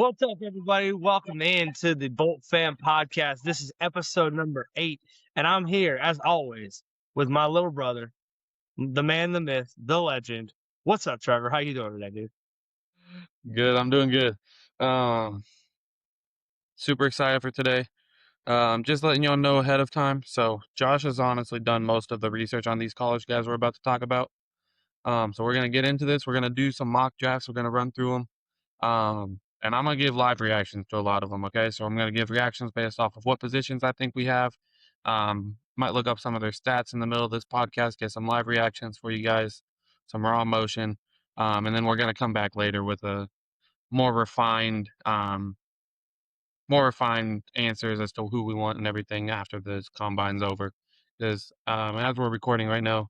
What's up, everybody? Welcome in to the Bolt Fam Podcast. This is episode number 8, and I'm here, as always, with my little brother, the man, the myth, the legend. What's up, Trevor? How you doing today, dude? Good, I'm doing good. Super excited for today. Just letting y'all know ahead of time. So Josh has honestly done most of the research on these college guys we're about to talk about. So we're gonna get into this. We're gonna do some mock drafts. We're gonna run through them. And I'm gonna give live reactions to a lot of them. Okay, so I'm gonna give reactions based off of what positions I think we have. Might look up some of their stats in the middle of this podcast. Get some live reactions for you guys, some raw emotion. And then we're gonna come back later with a more refined answers as to who we want and everything after this combine's over. Because as we're recording right now,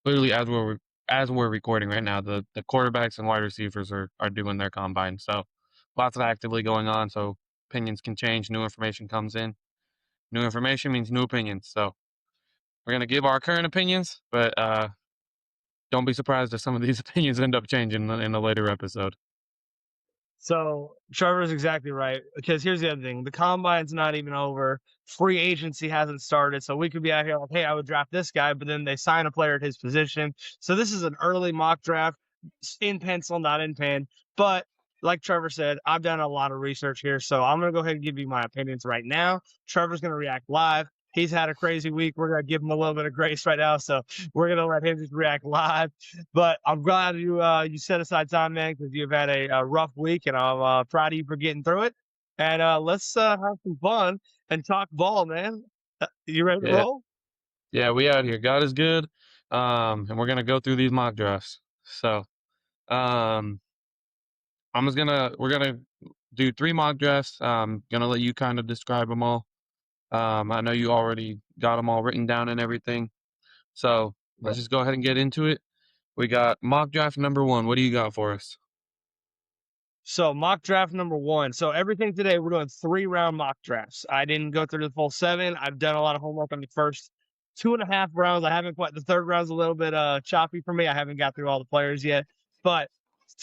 literally as we're recording right now, the quarterbacks and wide receivers are doing their combine. So lots of actively going on. So opinions can change. New information comes in. New information means new opinions. So we're gonna give our current opinions, but don't be surprised if some of these opinions end up changing in a later episode. So Trevor's exactly right, because here's the other thing. The combine's not even over. Free agency hasn't started, so we could be out here like, hey, I would draft this guy, but then they sign a player at his position. So this is an early mock draft, in pencil, not in pen. But like Trevor said, I've done a lot of research here, so I'm going to go ahead and give you my opinions right now. Trevor's going to react live. He's had a crazy week. We're going to give him a little bit of grace right now, so we're going to let him just react live. But I'm glad you set aside time, man, because you've had a rough week, and I'm proud of you for getting through it. And let's have some fun and talk ball, man. You ready to Yeah, roll? yeah, we out here. God is good. And we're gonna go through these mock drafts. So, um, we're gonna do 3 mock drafts. Gonna let you kind of describe them all. I know you already got them all written down and everything. So let's just go ahead and get into it. We got mock draft number 1. What do you got for us? So mock draft number 1. So everything today, we're doing 3-round mock drafts. I didn't go through the full 7. I've done a lot of homework on the first 2.5 rounds. I haven't quite. The third round's a little bit choppy for me. I haven't got through all the players yet, but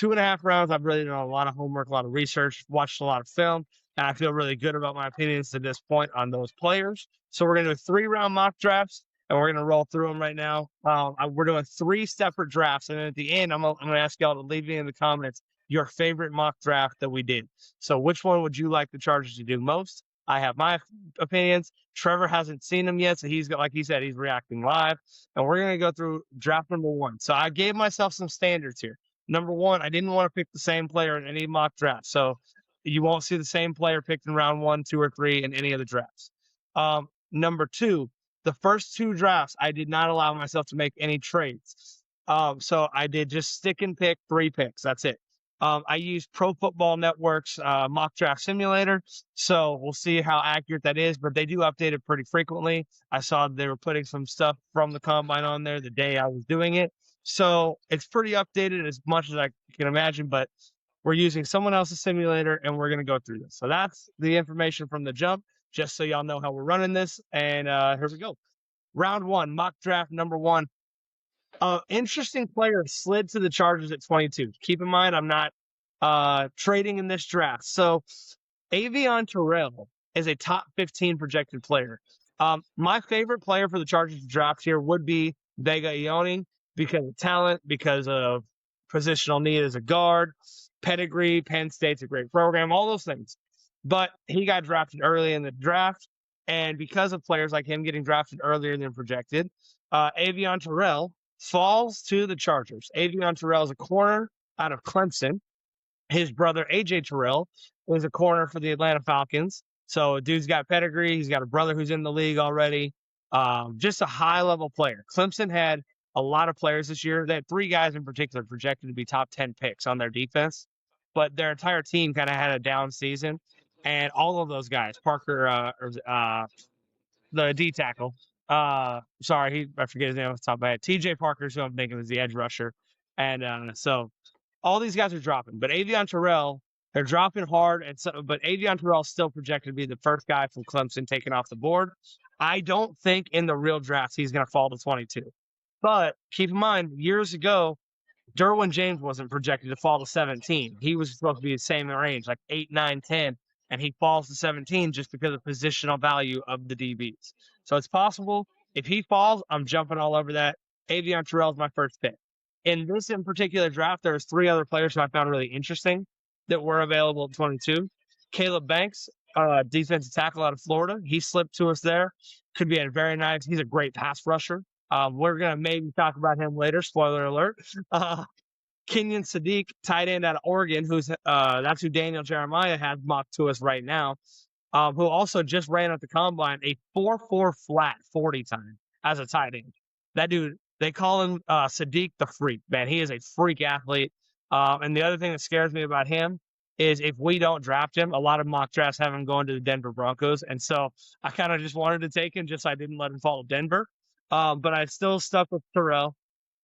2.5 rounds, I've really done a lot of homework, a lot of research, watched a lot of film, and I feel really good about my opinions to this point on those players. So we're gonna do 3-round mock drafts, and we're gonna roll through them right now. We're doing 3 separate drafts, and then at the end, I'm gonna ask y'all to leave me in the comments your favorite mock draft that we did. So which one would you like the Chargers to do most? I have my opinions. Trevor hasn't seen them yet, so he's got, like he said, he's reacting live. And we're going to go through draft number 1. So I gave myself some standards here. Number 1, I didn't want to pick the same player in any mock draft. So you won't see the same player picked in round 1, 2, or 3 in any of the drafts. Number 2, the first 2 drafts, I did not allow myself to make any trades. So I did just stick and pick 3 picks. That's it. I use Pro Football Network's mock draft simulator, so we'll see how accurate that is, but they do update it pretty frequently. I saw they were putting some stuff from the combine on there the day I was doing it, so it's pretty updated as much as I can imagine, but we're using someone else's simulator, and we're going to go through this. So that's the information from the jump, just so y'all know how we're running this, and here we go. Round 1, mock draft number 1. Interesting player slid to the Chargers at 22. Keep in mind, I'm not trading in this draft. So Avion Terrell is a top 15 projected player. My favorite player for the Chargers to draft here would be Vega Ione because of talent, because of positional need as a guard, pedigree, Penn State's a great program, all those things. But he got drafted early in the draft, and because of players like him getting drafted earlier than projected, Avion Terrell falls to the Chargers. Avion Terrell is a corner out of Clemson. His brother, A.J. Terrell, is a corner for the Atlanta Falcons. So dude's got pedigree. He's got a brother who's in the league already. Just a high-level player. Clemson had a lot of players this year. They had 3 guys in particular projected to be top 10 picks on their defense, but their entire team kind of had a down season. And all of those guys, Parker, the D tackle. Sorry, I forget his name off the top of my head. TJ Parker's who I'm thinking is the edge rusher. And so all these guys are dropping, but Avion Terrell, they're dropping hard. But Avion Terrell's still projected to be the first guy from Clemson taken off the board. I don't think in the real drafts he's going to fall to 22. But keep in mind, years ago, Derwin James wasn't projected to fall to 17. He was supposed to be the same range, like 8, 9, 10, and he falls to 17 just because of positional value of the DBs. So it's possible. If he falls, I'm jumping all over that. Avion Terrell is my first pick. In this in particular draft, there's three other players who I found really interesting that were available at 22. Caleb Banks, defensive tackle out of Florida. He slipped to us there. Could be a very nice. He's a great pass rusher. We're gonna maybe talk about him later. Spoiler alert. Kenyon Sadiq, tight end out of Oregon, who's that's who Daniel Jeremiah has mocked to us right now, who also just ran at the combine a 4.4 flat 40 time as a tight end. That dude, they call him Sadiq the Freak, man. He is a freak athlete. And the other thing that scares me about him is if we don't draft him, a lot of mock drafts have him going to the Denver Broncos. And so I kind of just wanted to take him just so I didn't let him fall to Denver. But I still stuck with Terrell.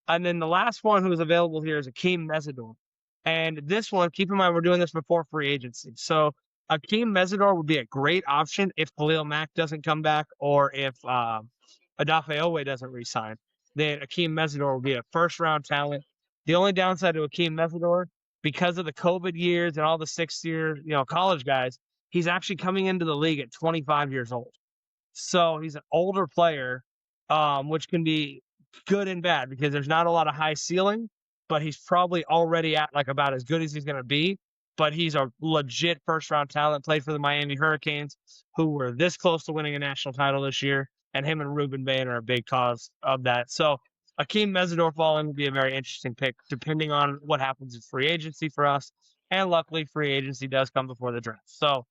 And then the last one who's available here is Akeem Mesidor. And this one, keep in mind, we're doing this before free agency. So Akeem Mesidor would be a great option if Khalil Mack doesn't come back or if Adafe Owe doesn't resign. Then Akeem Mesidor will be a first-round talent. The only downside to Akeem Mesidor, because of the COVID years and all the sixth-year, college guys, he's actually coming into the league at 25 years old. So he's an older player, which can be good and bad because there's not a lot of high ceiling, but he's probably already at like about as good as he's going to be. But he's a legit first round talent, played for the Miami Hurricanes, who were this close to winning a national title this year. And him and Ruben Bain are a big cause of that. So Akeem Mesidor falling would be a very interesting pick, depending on what happens in free agency for us. And luckily, free agency does come before the draft. So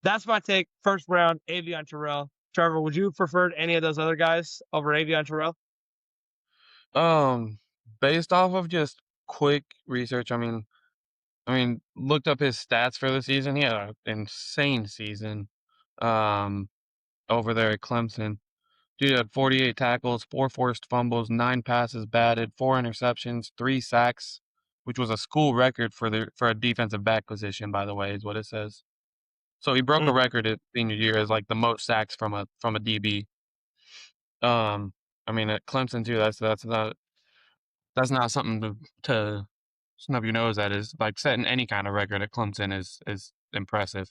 that's my take. First round, Avion Terrell. Trevor, would you prefer any of those other guys over Avion Terrell? Um, Based off of just quick research, looked up his stats for the season. He had an insane season. Um, Over there at Clemson. Dude had 48 tackles, 4 forced fumbles, 9 passes batted, 4 interceptions, 3 sacks, which was a school record for a defensive back position, by the way, is what it says. So he broke a Mm-hmm. record at senior year as like the most sacks from a DB. At Clemson too, that's not something to snub your nose at. Is like setting any kind of record at Clemson is impressive.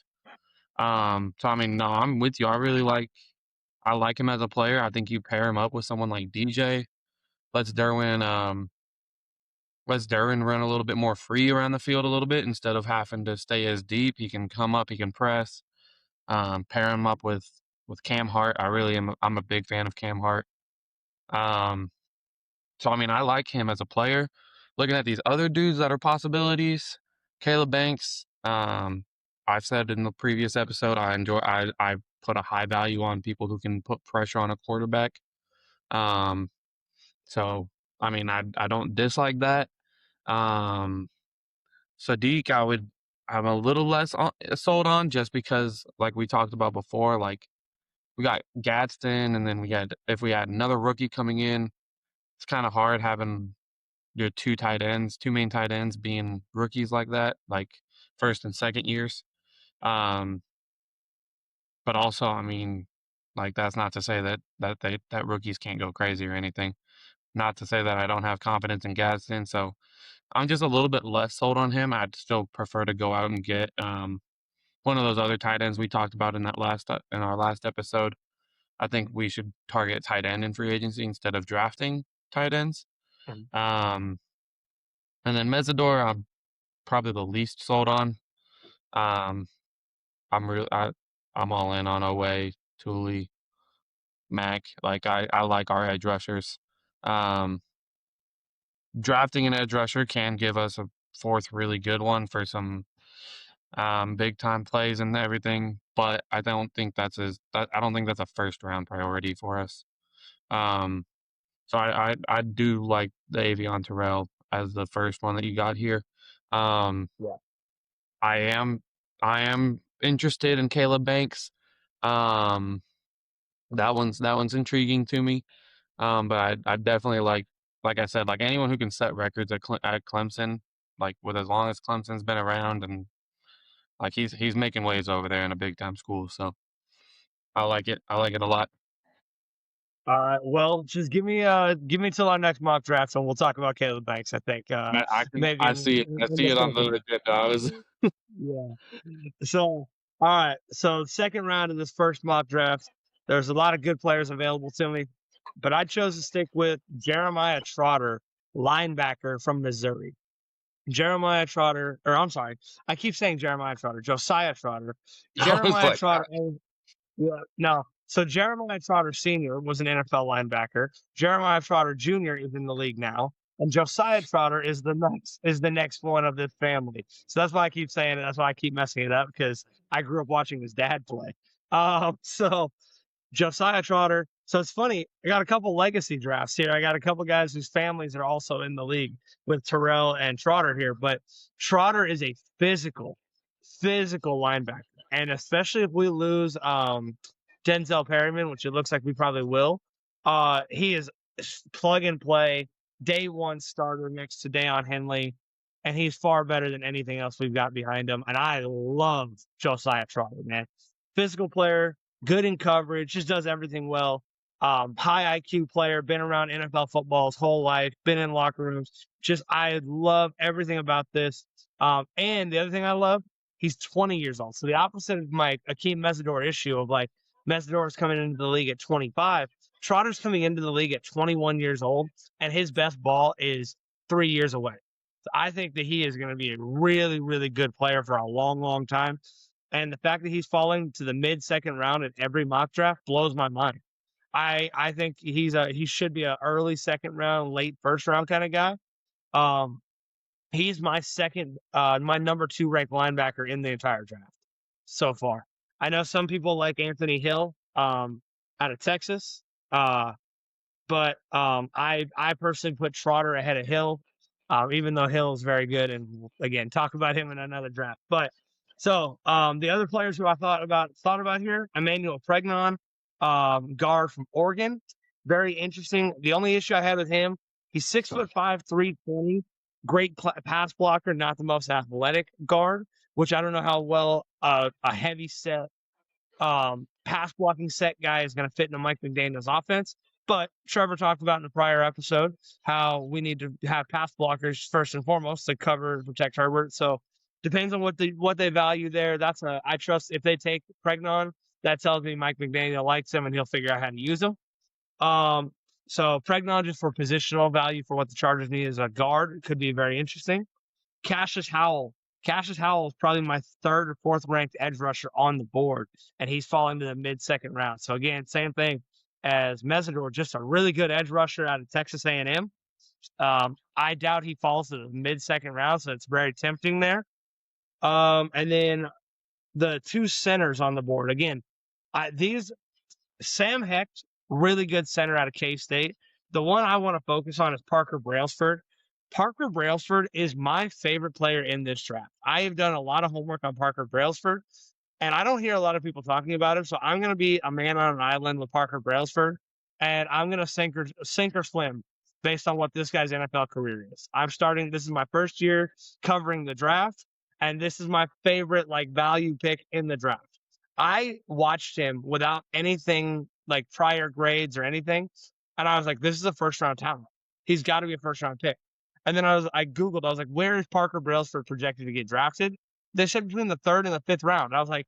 No, I'm with you. I like him as a player. I think you pair him up with someone like DJ. Lets Derwin lets Derwin run a little bit more free around the field a little bit instead of having to stay as deep. He can come up, he can press. Pair him up with Cam Hart. I'm a big fan of Cam Hart. Um, I like him as a player. Looking at these other dudes that are possibilities, Caleb Banks. I've said in the previous episode, I put a high value on people who can put pressure on a quarterback. Um, so I don't dislike that. Um, Sadiq, I'm a little less sold on just because, like we talked about before, like we got Gadsden, and then if we had another rookie coming in, it's kind of hard having your two main tight ends being rookies like that, like first and second years. Um, but also, like that's not to say that rookies can't go crazy or anything. Not to say that I don't have confidence in Gadsden, so I'm just a little bit less sold on him. I'd still prefer to go out and get one of those other tight ends we talked about in our last episode. I think we should target tight end in free agency instead of drafting tight ends. Um, and then Mesidor, I'm probably the least sold on. Um, I'm real. I'm all in on Owe, Tooley, Mac. Like I like our edge rushers. Um, Drafting an edge rusher can give us a fourth really good one for some big time plays and everything, but I don't think that's a first round priority for us. Um, I do like the Avion Terrell as the first one that you got here. Um, Yeah. I am I am interested in Caleb Banks. Um, that one's intriguing to me. But I definitely like I said, like anyone who can set records at Clemson, like with as long as Clemson's been around, and like he's making waves over there in a big time school. So I like it. I like it a lot. All right. Well, just give me till our next mock draft, and we'll talk about Caleb Banks. I think maybe I in, see it. I in see the it on second the round. agenda. I was Yeah. So, all right. So, second round of this first mock draft, there's a lot of good players available to me, but I chose to stick with Jeremiah Trotter, linebacker from Missouri. Jeremiah Trotter, or I'm sorry, I keep saying Jeremiah Trotter, Josiah Trotter. I was Jeremiah like, Trotter, yeah, no. So Jeremiah Trotter Sr. was an NFL linebacker. Jeremiah Trotter Jr. is in the league now. And Josiah Trotter is the next one of this family. So that's why I keep saying it. That's why I keep messing it up because I grew up watching his dad play. So Josiah Trotter. So it's funny. I got a couple legacy drafts here. I got a couple guys whose families are also in the league with Terrell and Trotter here. But Trotter is a physical linebacker. And especially if we lose Denzel Perryman, which it looks like we probably will, he is plug and play, day one starter next to Deion Henley. And he's far better than anything else we've got behind him. And I love Josiah Trotter, man. Physical player, good in coverage, just does everything well. High IQ player, been around NFL football his whole life, been in locker rooms. Just I love everything about this. And the other thing I love, he's 20 years old. So the opposite of my Akeem Mesidor issue of like Mesidor's coming into the league at 25. Trotter's coming into the league at 21 years old, and his best ball is 3 years away. So I think that he is going to be a really, really good player for a long, long time. And the fact that he's falling to the mid second round in every mock draft blows my mind. I think he should be an early second round, late first round kind of guy. Um, he's my my number 2 ranked linebacker in the entire draft so far. I know some people like Anthony Hill, out of Texas. But I personally put Trotter ahead of Hill, even though Hill is very good, and we'll, again talk about him in another draft. But the other players who I thought about here, Emmanuel Pregnon, guard from Oregon, very interesting. The only issue I had with him, he's 6'5", 320, great pass blocker, not the most athletic guard, which I don't know how well a heavy set pass blocking set guy is going to fit into Mike McDaniel's offense. But Trevor talked about in the prior episode how we need to have pass blockers first and foremost to cover and protect Herbert. So depends on what they value there. I trust if they take Pregnon, that tells me Mike McDaniel likes him and he'll figure out how to use him. Um, so Pregnon just for positional value for what the Chargers need as a guard could be very interesting. Cassius Howell. Cassius Howell is probably my third or fourth ranked edge rusher on the board, and he's falling to the mid second round. So again, same thing as Mesidor, just a really good edge rusher out of Texas A&M. I doubt he falls to the mid second round, so it's very tempting there. And then the 2 centers on the board again. These Sam Hecht, really good center out of K-State. The one I want to focus on is Parker Brailsford. Parker Brailsford is my favorite player in this draft. I have done a lot of homework on Parker Brailsford, and I don't hear a lot of people talking about him. So I'm going to be a man on an island with Parker Brailsford, and I'm going to sink or swim based on what this guy's NFL career is. This is my first year covering the draft, and this is my favorite like value pick in the draft. I watched him without anything like prior grades or anything, and I was like, this is a first round talent. He's got to be a first round pick. And then I Googled, I was like, where is Parker Brailsford projected to get drafted? They said between the 3rd and the 5th round. I was like,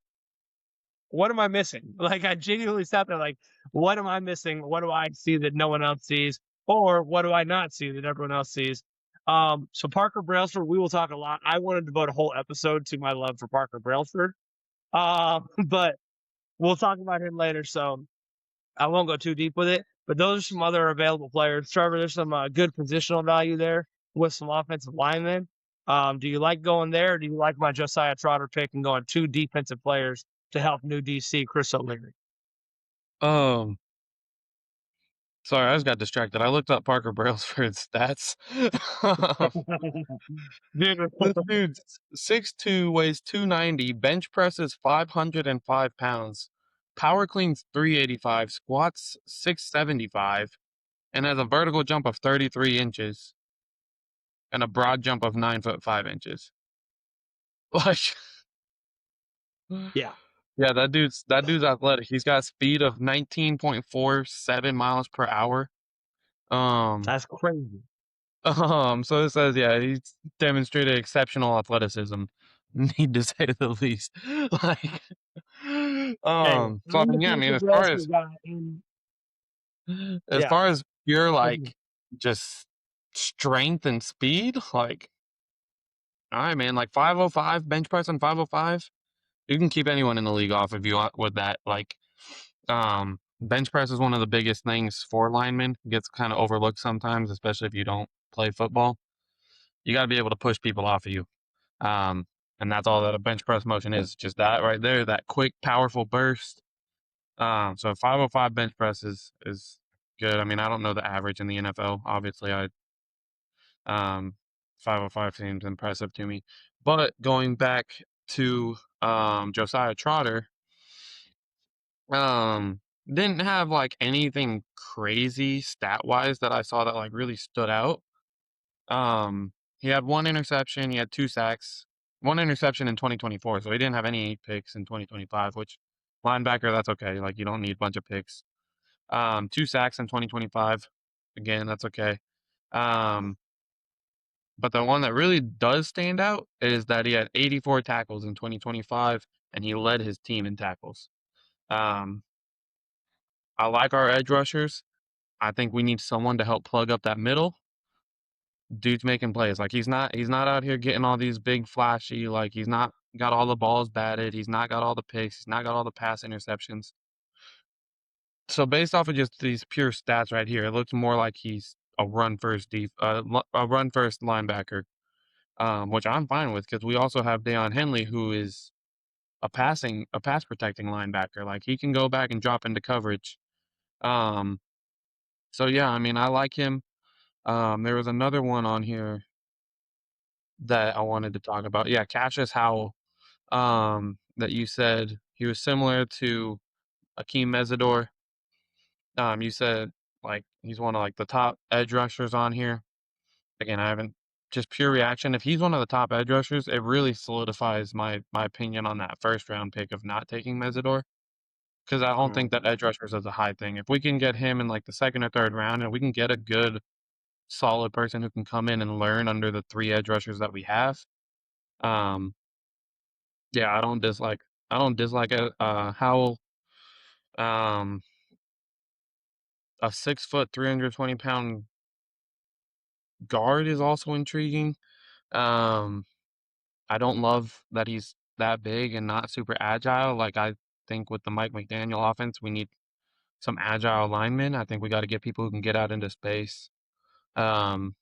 what am I missing? Like, I genuinely sat there like, what am I missing? What do I see that no one else sees? Or what do I not see that everyone else sees? So Parker Brailsford, we will talk a lot. I wanted to devote a whole episode to my love for Parker Brailsford. But we'll talk about him later. So I won't go too deep with it, but those are some other available players. Trevor, there's some good positional value there with some offensive linemen. Do you like going there, or do you like my Josiah Trotter pick and going 2 defensive players to help new DC Chris O'Leary? um sorry, I just got distracted. I looked up Parker Brailsford's stats. Dude, This dude's 6'2", weighs 290, bench presses 505 pounds, power cleans 385, squats 675, and has a vertical jump of 33 inches and a broad jump of 9'5" Like, yeah. Yeah, that dude's athletic. He's got speed of 19.47 miles per hour. Um, That's crazy. so it says, yeah, he's demonstrated exceptional athleticism. Need to say the least. Like, Hey, so I I'm the mean, yeah, I type mean, of wrestling guy, and as yeah, far as pure mhm. like just strength and speed, like, all right, man, like 505 bench press and 505, you can keep anyone in the league off if you want with that. Like, bench press is one of the biggest things for linemen. It gets kind of overlooked sometimes, especially if you don't play football. You got to be able to push people off of you. Um, and that's all that a bench press motion is, just that right there, that quick, powerful burst. So 505 bench press is good. I mean, I don't know the average in the NFL. Obviously, um 505 seems impressive to me. But going back to Josiah Trotter, um didn't have like anything crazy stat wise that I saw that like really stood out. He had one interception, he had two sacks, one interception in 2024, so he didn't have any picks in 2025, which linebacker, that's okay. Like you don't need a bunch of picks. Two sacks in 2025. Again, that's okay. Um, but the one that really does stand out is that he had 84 tackles in 2025 and he led his team in tackles. Um, I like our edge rushers. I think we need someone to help plug up that middle. Dude's making plays. Like he's not out here getting all these big flashy, like he's not got all the balls batted, he's not got all the picks, he's not got all the pass interceptions. So based off of just these pure stats right here, it looks more like he's a a run first linebacker, which I'm fine with because we also have Deion Henley, who is a pass protecting linebacker. Like he can go back and drop into coverage. Um, so yeah, I mean, I like him. There was another one on here that I wanted to talk about. Yeah, Cassius Howell. That you said he was similar to Akeem Mesidor. You said like he's one of like the top edge rushers on here. Again, I haven't just pure reaction. If he's one of the top edge rushers, it really solidifies my opinion on that first round pick of not taking Mesidor. Because I don't think that edge rushers is a high thing. If we can get him in like the second or third round, and we can get a good, solid person who can come in and learn under the three edge rushers that we have, um, yeah, I don't dislike it. Howell, um, a 6 foot, 320 pound guard is also intriguing. Um, I don't love that he's that big and not super agile. Like I think with the Mike McDaniel offense, we need some agile linemen. I think we got to get people who can get out into space. Um,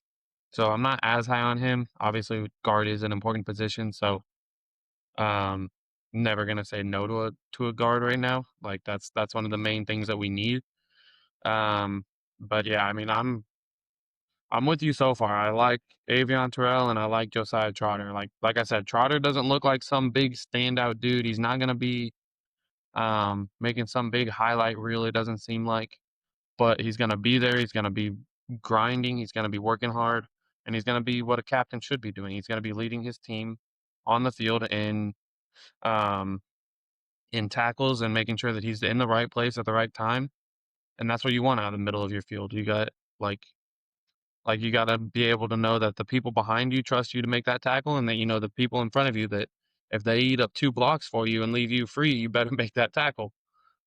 so I'm not as high on him. Obviously, guard is an important position, so um, never gonna say no to a guard right now. Like that's one of the main things that we need. Um, but yeah, I mean, I'm with you so far. I like Avion Terrell and I like Josiah Trotter. Like I said, Trotter doesn't look like some big standout dude. He's not gonna be making some big highlight reel. It doesn't seem like, but he's gonna be there. He's gonna be grinding. He's gonna be working hard, and he's gonna be what a captain should be doing. He's gonna be leading his team on the field um in tackles and making sure that he's in the right place at the right time. And that's what you want out of the middle of your field. You got like Like, you gotta be able to know that the people behind you trust you to make that tackle, and that you know the people in front of you that if they eat up 2 blocks for you and leave you free, you better make that tackle.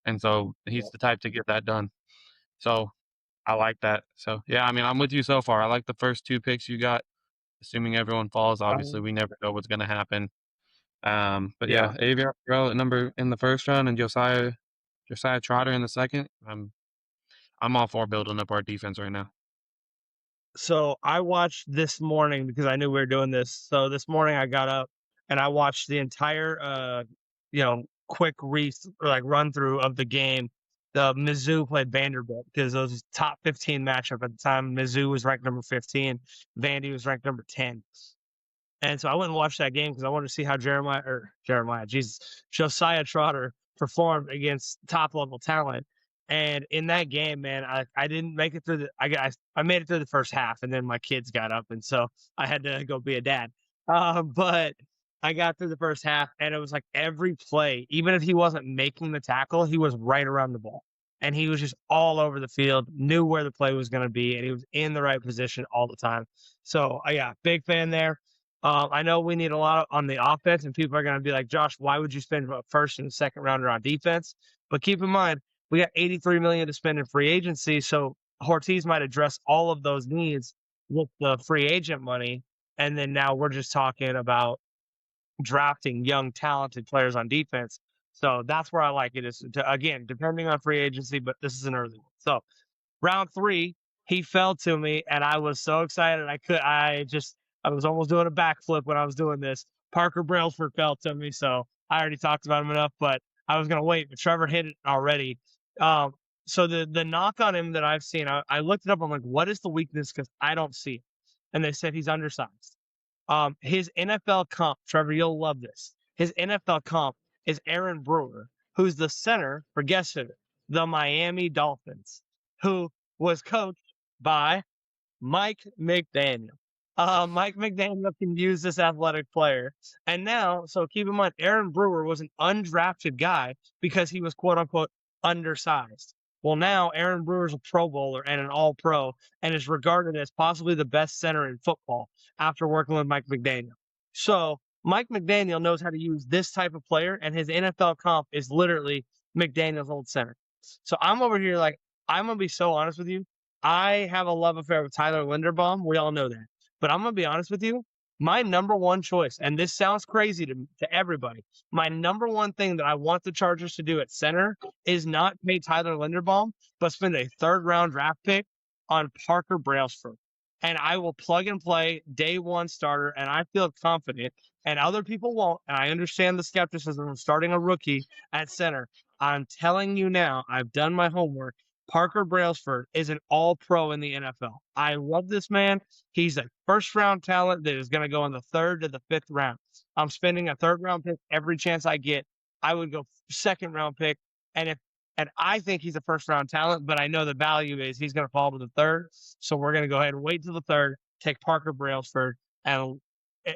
And so, he's the type to get that done. So, I like that. So, yeah, I mean, I'm with you so far. I like the first 2 picks you got, assuming everyone falls. Obviously, Um, we never know what's gonna happen. But yeah. yeah, Avion Terrell at number in the first round and Josiah Trotter in the second. I'm all for building up our defense right now. So I watched this morning because I knew we were doing this. So this morning I got up and I watched the entire quick like run through of the game. The Mizzou played Vanderbilt because it was top 15 matchup at the time. Mizzou was ranked number 15, Vandy was ranked number 10. And so I went and watched that game because I wanted to see how Jesus, Josiah Trotter performed against top level talent. And in that game, man, I didn't make it through I made it through the first half, and then my kids got up, and so I had to go be a dad. But I got through the first half, and it was like every play, even if he wasn't making the tackle, he was right around the ball. And he was just all over the field, knew where the play was going to be, and he was in the right position all the time. So, yeah, big fan there. I know we need a lot on the offense, and people are going to be like, Josh, why would you spend a first and second rounder on defense? But keep in mind, we got $83 million to spend in free agency, so Ortiz might address all of those needs with the free agent money. And then now we're just talking about drafting young, talented players on defense. So that's where I like it. Is again, depending on free agency, but this is an early one. So round 3, he fell to me, and I was so excited. I was almost doing a backflip when I was doing this. Parker Brailsford fell to me, so I already talked about him enough, but I was gonna wait, but Trevor hit it already. Um, so the knock on him that I've seen, I looked it up. I'm like, what is the weakness? Because I don't see it, and they said he's undersized. His NFL comp, Trevor, you'll love this. His NFL comp is Aaron Brewer, who's the center for guess who? The Miami Dolphins, who was coached by Mike McDaniel. Mike McDaniel can use this athletic player. And now, so keep in mind, Aaron Brewer was an undrafted guy because he was quote unquote undersized. Well, now Aaron Brewer's a Pro Bowler and an All Pro and is regarded as possibly the best center in football after working with Mike McDaniel. So Mike McDaniel knows how to use this type of player, and his NFL comp is literally McDaniel's old center. So I'm over here like, I'm going to be so honest with you. I have a love affair with Tyler Linderbaum. We all know that. But I'm going to be honest with you. My number one choice, and this sounds crazy to everybody, my number one thing that I want the Chargers to do at center is not pay Tyler Linderbaum, but spend a third-round draft pick on Parker Brailsford. And I will plug and play day one starter, and I feel confident, and other people won't. And I understand the skepticism of starting a rookie at center. I'm telling you now, I've done my homework. Parker Brailsford is an all-pro in the NFL. I love this man. He's a first-round talent that is going to go in the 3rd to the 5th round. I'm spending a 3rd-round pick every chance I get. I would go 2nd-round pick, and I think he's a first-round talent, but I know the value is he's going to fall to the 3rd. So we're going to go ahead and wait till the 3rd, take Parker Brailsford, and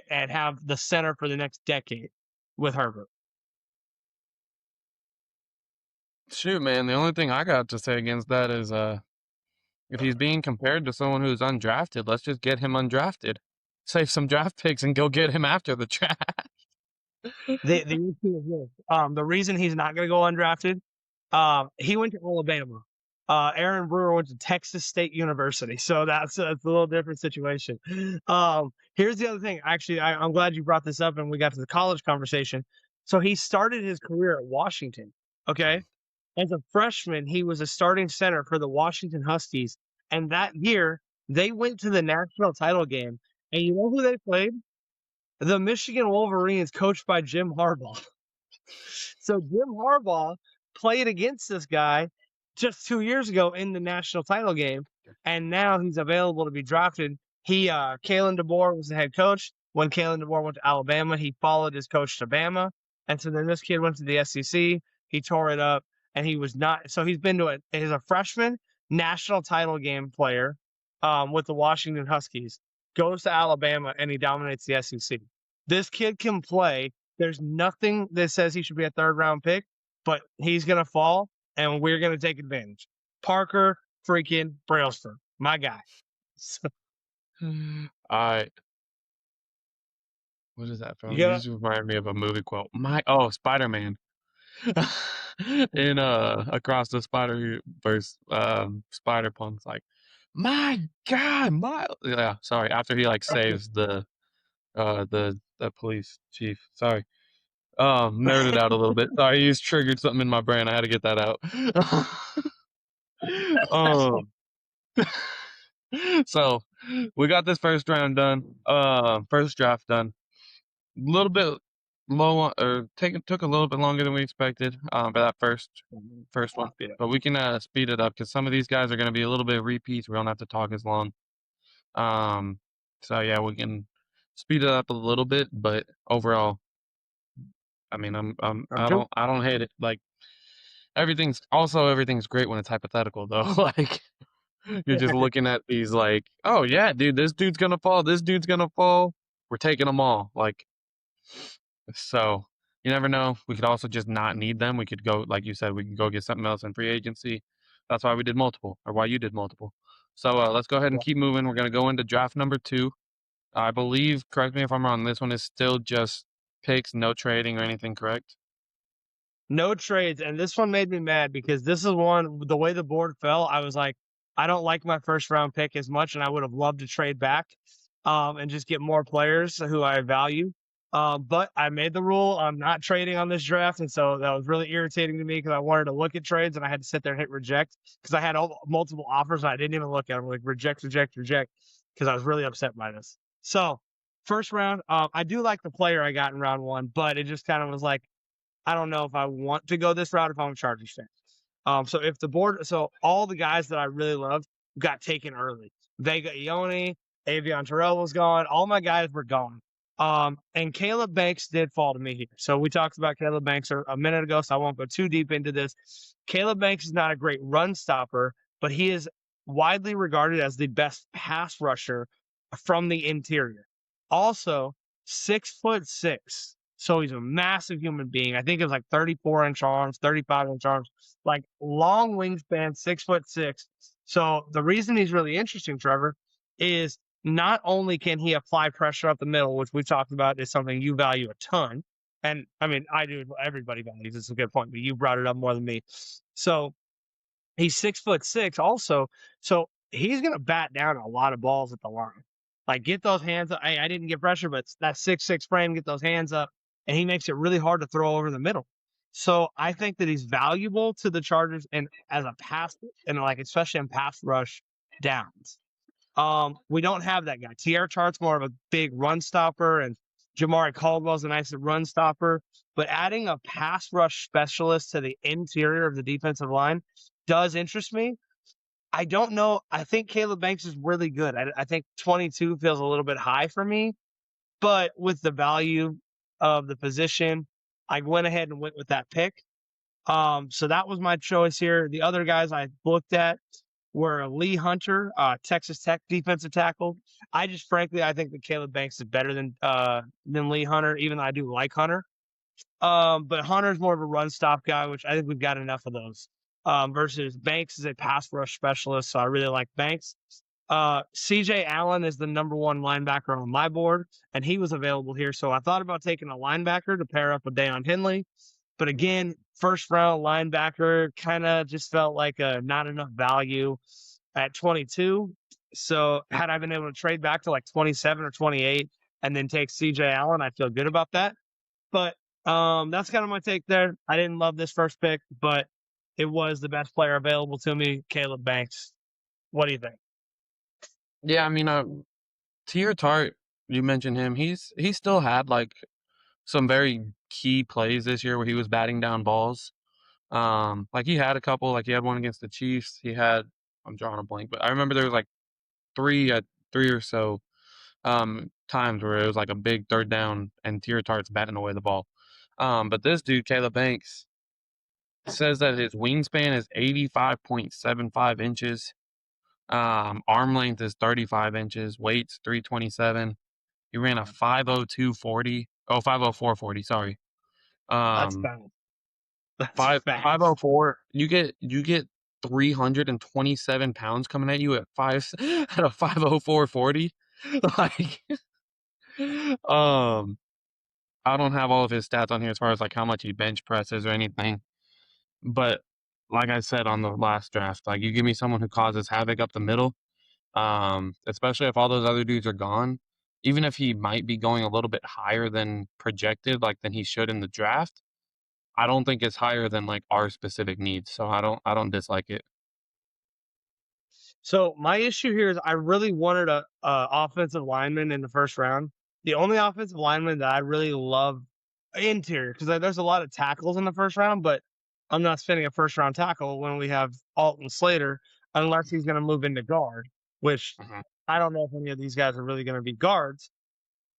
have the center for the next decade with Herbert. Shoot, man, the only thing I got to say against that is if he's being compared to someone who's undrafted, let's just get him undrafted. Save some draft picks and go get him after the draft. The issue is this. The reason he's not going to go undrafted, he went to Alabama. Aaron Brewer went to Texas State University, so that's a little different situation. Here's the other thing. Actually, I'm glad you brought this up, and we got to the college conversation. So he started his career at Washington. Okay, as a freshman, he was a starting center for the Washington Huskies, and that year they went to the national title game. And you know who they played? The Michigan Wolverines, coached by Jim Harbaugh. So Jim Harbaugh played against this guy just 2 years ago in the national title game, and now he's available to be drafted. Kalen DeBoer was the head coach. When Kalen DeBoer went to Alabama, he followed his coach to Bama, and so then this kid went to the SEC. He tore it up, and he was not. So he's been to it. He's a freshman national title game player with the Washington Huskies. Goes to Alabama, and he dominates the SEC. This kid can play. There's nothing that says he should be a 3rd-round pick, but he's going to fall, and we're going to take advantage. Parker freaking Brailsford, my guy. So, I what is that from? you got These remind me of a movie quote. Spider-Man. In Across the Spider-Verse, Spider-Punk's like, my God, yeah, sorry, after he like saves the police chief. Sorry. Nerded out a little bit. Sorry, he's triggered something in my brain. I had to get that out. um so we got this first round done. First draft done. A little bit low or took a little bit longer than we expected for that first one. Yeah. But we can speed it up because some of these guys are going to be a little bit repeats. We don't have to talk as long. So yeah, we can speed it up a little bit, but overall, I mean, I don't hate it. Like everything's great when it's hypothetical though. Like you're just looking at these like, oh yeah, dude, this dude's gonna fall. This dude's gonna fall. We're taking them all. Like So you never know. We could also just not need them. We could go, like you said, we can go get something else in free agency. That's why we did multiple, or why you did multiple. So let's go ahead and Yeah. keep moving. We're gonna go into draft number 2. I believe, correct me if I'm wrong, this one is still just picks, no trading or anything, correct? No trades, and this one made me mad because this is one the way the board fell, I was like, I don't like my first round pick as much, and I would have loved to trade back, and just get more players who I value. But I made the rule I'm not trading on this draft, and so that was really irritating to me because I wanted to look at trades and I had to sit there and hit reject because I had multiple offers and I didn't even look at them. Like reject, reject, reject, because I was really upset by this. So first round, I do like the player I got in round one, but it just kind of was like I don't know if I want to go this route if I'm a Chargers fan. So if the board, so all the guys that I really loved got taken early. Vega Ione, Avion Terrell was gone. All my guys were gone. And Caleb Banks did fall to me here. So we talked about Caleb Banks a minute ago, so I won't go too deep into this. Caleb Banks is not a great run stopper, but he is widely regarded as the best pass rusher from the interior. Also, 6'6". So he's a massive human being. I think it's like 34-inch arms, 35-inch arms, like long wingspan, 6'6". So the reason he's really interesting, Trevor, is not only can he apply pressure up the middle, which we've talked about is something you value a ton. And I mean, I do, everybody values. It's a good point, but you brought it up more than me. So he's 6'6" also. So he's going to bat down a lot of balls at the line. Like get those hands up. I didn't get pressure, but that 6'6" frame, get those hands up. And he makes it really hard to throw over the middle. So I think that he's valuable to the Chargers and as a pass and like especially in pass rush downs. We don't have that guy. Tierra Chart's more of a big run stopper, and Jamari Caldwell's a nice run stopper. But adding a pass rush specialist to the interior of the defensive line does interest me. I don't know. I think Caleb Banks is really good. I think 22 feels a little bit high for me, but with the value of the position, I went ahead and went with that pick. So that was my choice here. The other guys I looked at were Lee Hunter, Texas Tech defensive tackle. I think that Caleb Banks is better than Lee Hunter, even though I do like Hunter. But Hunter's more of a run stop guy, which I think we've got enough of those. Versus Banks is a pass rush specialist, so I really like Banks. CJ Allen is the number one linebacker on my board, and he was available here. So I thought about taking a linebacker to pair up with Deion Henley. But again, first round linebacker kind of just felt like not enough value at 22. So had I been able to trade back to like 27 or 28 and then take CJ Allen, I feel good about that. But that's kind of my take there. I didn't love this first pick, but it was the best player available to me, Caleb Banks. What do you think? Yeah, I mean, Tier Tart, you mentioned him. He still had like some very key plays this year where he was batting down balls. Like he had a couple, like he had one against the Chiefs. I'm drawing a blank, but I remember there was like three or so times where it was like a big third down and Tier Tart's batting away the ball. But this dude, Caleb Banks, says that his wingspan is 85.75 inches. Arm length is 35 inches. Weight's 327. He ran a 50240. Oh, 50440, sorry. That's Um, fast. That's five fast. 504. You get 327 pounds coming at you at five at a 50440. Like, um, I don't have all of his stats on here as far as like how much he bench presses or anything. But like I said on the last draft, like you give me someone who causes havoc up the middle, especially if all those other dudes are gone, even if he might be going a little bit higher than projected, like than he should in the draft, I don't think it's higher than like our specific needs. So I don't dislike it. So my issue here is I really wanted a offensive lineman in the first round. The only offensive lineman that I really love interior because there's a lot of tackles in the first round, but I'm not spending a first round tackle when we have Alton Slater unless he's going to move into guard, which Mhm. I don't know if any of these guys are really going to be guards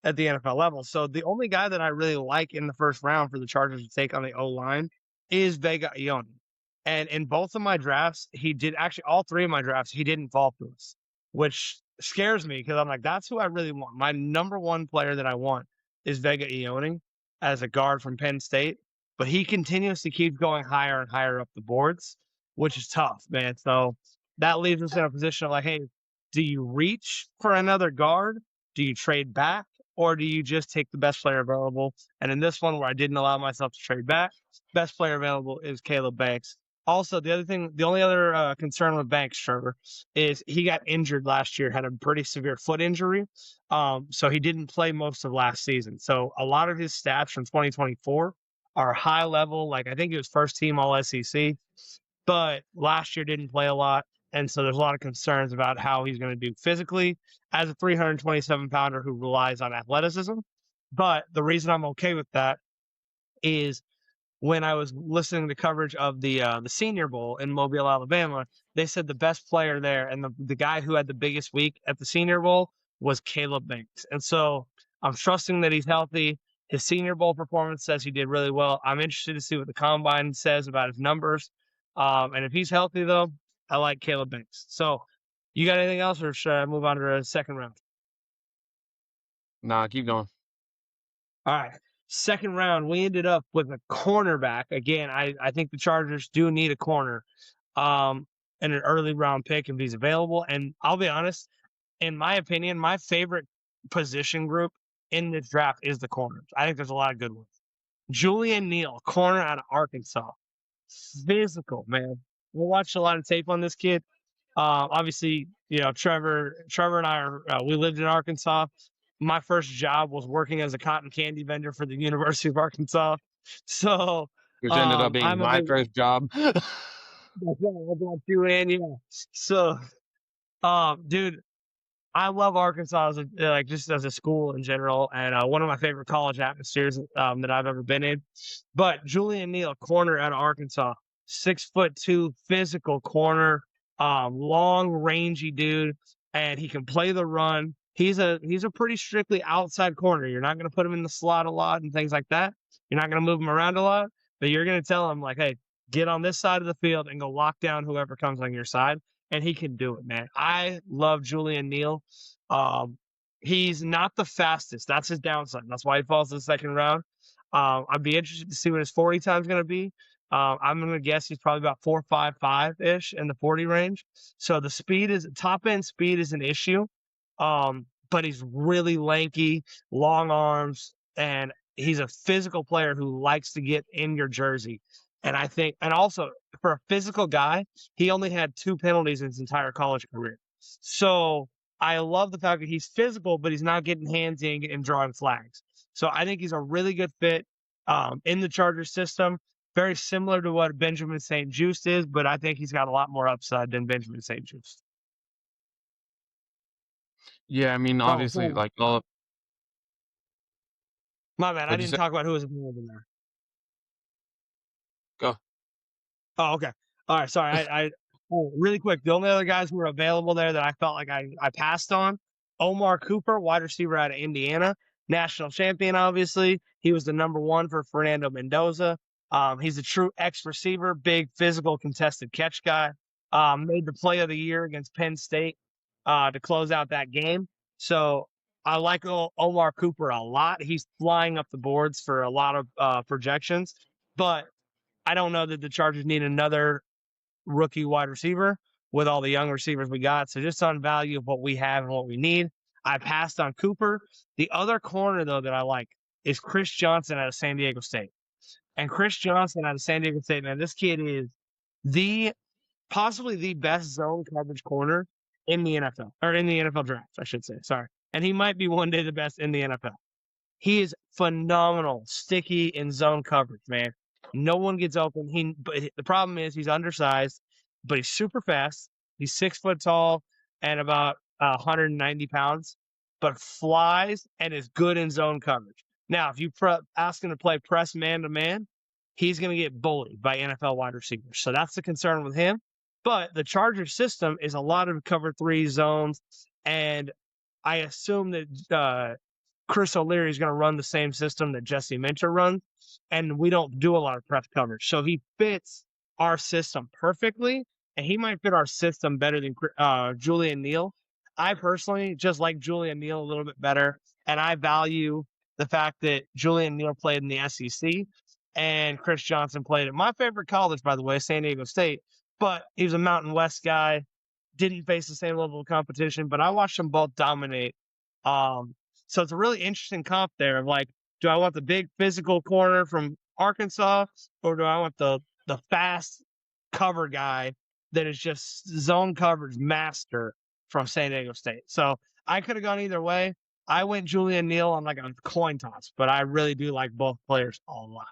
at the NFL level. So the only guy that I really like in the first round for the Chargers to take on the O line is Vega Ione. And in both of my drafts, he did actually all three of my drafts, he didn't fall to us, which scares me because I'm like, that's who I really want. My number one player that I want is Vega Ione as a guard from Penn State, but he continues to keep going higher and higher up the boards, which is tough, man. So that leaves us in a position of like, hey, do you reach for another guard? Do you trade back? Or do you just take the best player available? And in this one where I didn't allow myself to trade back, best player available is Caleb Banks. Also, the only other concern with Banks, Trevor, is he got injured last year, had a pretty severe foot injury. So he didn't play most of last season. So a lot of his stats from 2024 are high level. Like I think he was first team All SEC, but last year didn't play a lot. And so there's a lot of concerns about how he's going to do physically as a 327 pounder who relies on athleticism. But the reason I'm okay with that is when I was listening to coverage of the Senior Bowl in Mobile, Alabama, they said the best player there and the guy who had the biggest week at the Senior Bowl was Caleb Banks. And so I'm trusting that he's healthy. His Senior Bowl performance says he did really well. I'm interested to see what the combine says about his numbers. And if he's healthy, though, I like Caleb Banks. So you got anything else, or should I move on to the second round? Nah, keep going. All right. Second round, we ended up with a cornerback. Again, I think the Chargers do need a corner and an early round pick if he's available. And I'll be honest, in my opinion, my favorite position group in this draft is the corners. I think there's a lot of good ones. Julian Neal, corner out of Arkansas. Physical, man. We watched a lot of tape on this kid. Obviously, Trevor and I we lived in Arkansas. My first job was working as a cotton candy vendor for the University of Arkansas. So Which ended up being I'm a my big first job. So dude, I love Arkansas just as a school in general, and one of my favorite college atmospheres that I've ever been in. But Julian Neal, corner out of Arkansas, 6'2", physical corner, long, rangy dude, and he can play the run. He's a pretty strictly outside corner. You're not going to put him in the slot a lot and things like that. You're not going to move him around a lot, but you're going to tell him like, hey, get on this side of the field and go lock down whoever comes on your side. And he can do it, man. I love Julian Neal. He's not the fastest. That's his downside. That's why he falls to the second round. I'd be interested to see what his 40 time is going to be. I'm going to guess he's probably about 4.55-ish in the 40 range. So the top end speed is an issue. But he's really lanky, long arms, and he's a physical player who likes to get in your jersey. And I think, and also for a physical guy, he only had 2 penalties in his entire college career. So I love the fact that he's physical, but he's not getting handsy and drawing flags. So I think he's a really good fit in the Chargers system. Very similar to what Benjamin St-Juste is, but I think he's got a lot more upside than Benjamin St-Juste. Yeah, I mean, Oh, obviously, sorry. like all. My bad. I What'd you didn't say? talk about who was available there. Go. Oh, okay. All right. Sorry. Really quick. The only other guys who were available there that I felt like I passed on, Omar Cooper, wide receiver out of Indiana, national champion, obviously. He was the number 1 for Fernando Mendoza. He's a true X receiver, big physical contested catch guy. Made the play of the year against Penn State to close out that game. So I like Omar Cooper a lot. He's flying up the boards for a lot of projections, but I don't know that the Chargers need another rookie wide receiver with all the young receivers we got. So just on value of what we have and what we need, I passed on Cooper. The other corner, though, that I like is Chris Johnson out of San Diego State. And Chris Johnson out of San Diego State, man, this kid is possibly the best zone coverage corner in the NFL, or in the NFL draft, I should say. Sorry. And he might be one day the best in the NFL. He is phenomenal, sticky in zone coverage, man. No one gets open. But the problem is he's undersized, but he's super fast. He's 6 foot tall and about 190 pounds, but flies and is good in zone coverage. Now, if you ask him to play press man to man, he's going to get bullied by NFL wide receivers. So that's the concern with him. But the Chargers system is a lot of cover 3 zones, and I assume that Chris O'Leary is going to run the same system that Jesse Minter runs, and we don't do a lot of press coverage. So he fits our system perfectly, and he might fit our system better than Julian Neal. I personally just like Julian Neal a little bit better, and I value the fact that Julian Neal played in the SEC and Chris Johnson played at my favorite college, by the way, San Diego State, but he was a Mountain West guy, didn't face the same level of competition, but I watched them both dominate. So it's a really interesting comp there of like, do I want the big physical corner from Arkansas or do I want the fast cover guy that is just zone coverage master from San Diego State? So I could have gone either way. I went Julian Neal on like a coin toss, but I really do like both players a lot.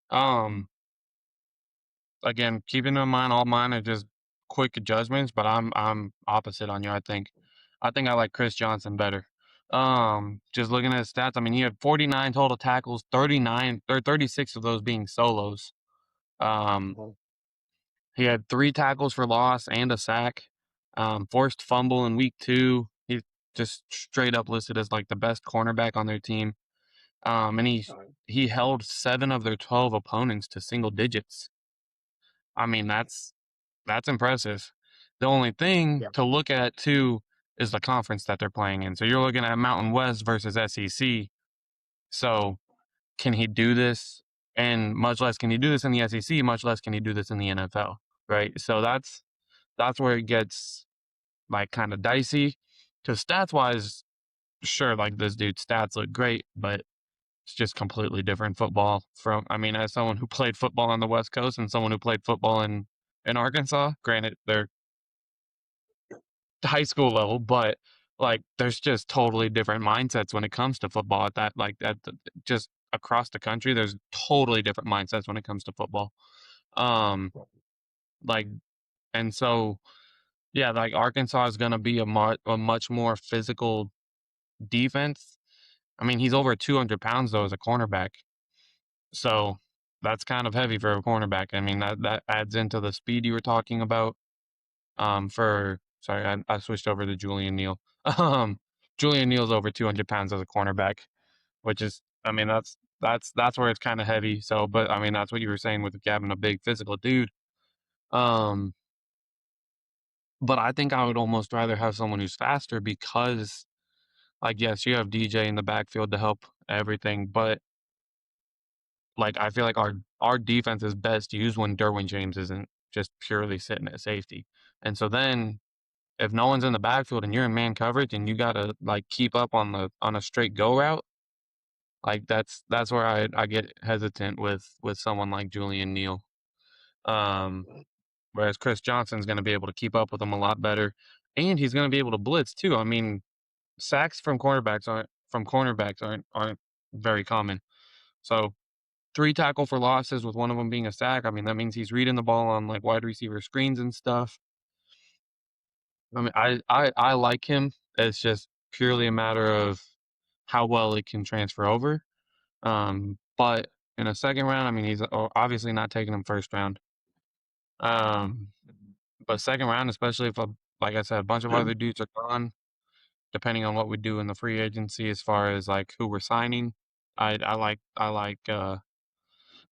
Um, again, keeping in mind all mine are just quick judgments, but I'm opposite on you. I think I like Chris Johnson better. Just looking at his stats, I mean, he had 49 total tackles, 39 or 36 of those being solos. Um, he had 3 tackles for loss and a sack. Forced fumble in week 2. He's just straight up listed as like the best cornerback on their team. And he held 7 of their 12 opponents to single digits. I mean, that's impressive. The only thing Yeah. to look at too is the conference that they're playing in. So you're looking at Mountain West versus SEC. So can he do this? And much less can he do this in the SEC, much less can he do this in the NFL, right? So that's where it gets like kind of dicey. Because stats wise, sure, like this dude's stats look great, but it's just completely different football from, I mean, as someone who played football on the West Coast and someone who played football in Arkansas, granted they're high school level, but like there's just totally different mindsets when it comes to football at that, like that, just across the country, there's totally different mindsets when it comes to football. Um, like, and so, yeah, like Arkansas is going to be a much more physical defense. I mean, he's over 200 pounds though as a cornerback. So that's kind of heavy for a cornerback. I mean, that adds into the speed you were talking about. Sorry, I switched over to Julian Neal. Um, Julian Neal's over 200 pounds as a cornerback, which is, I mean, that's where it's kind of heavy. So, but I mean, that's what you were saying with having a big physical dude. Um, but I think I would almost rather have someone who's faster because, like, yes, you have DJ in the backfield to help everything, but like I feel like our defense is best used when Derwin James isn't just purely sitting at safety. And so then if no one's in the backfield and you're in man coverage and you gotta like keep up on a straight go route, like that's where I get hesitant with someone like Julian Neal. Um, whereas Chris Johnson's gonna be able to keep up with him a lot better, and he's gonna be able to blitz too. I mean, sacks from cornerbacks aren't very common. So 3 tackle for losses with one of them being a sack. I mean, that means he's reading the ball on like wide receiver screens and stuff. I mean, I like him. It's just purely a matter of how well it can transfer over. But in a second round, I mean, he's obviously not taking him first round. Um, but second round, especially if, like I said, a bunch of other dudes are gone, depending on what we do in the free agency as far as like who we're signing, I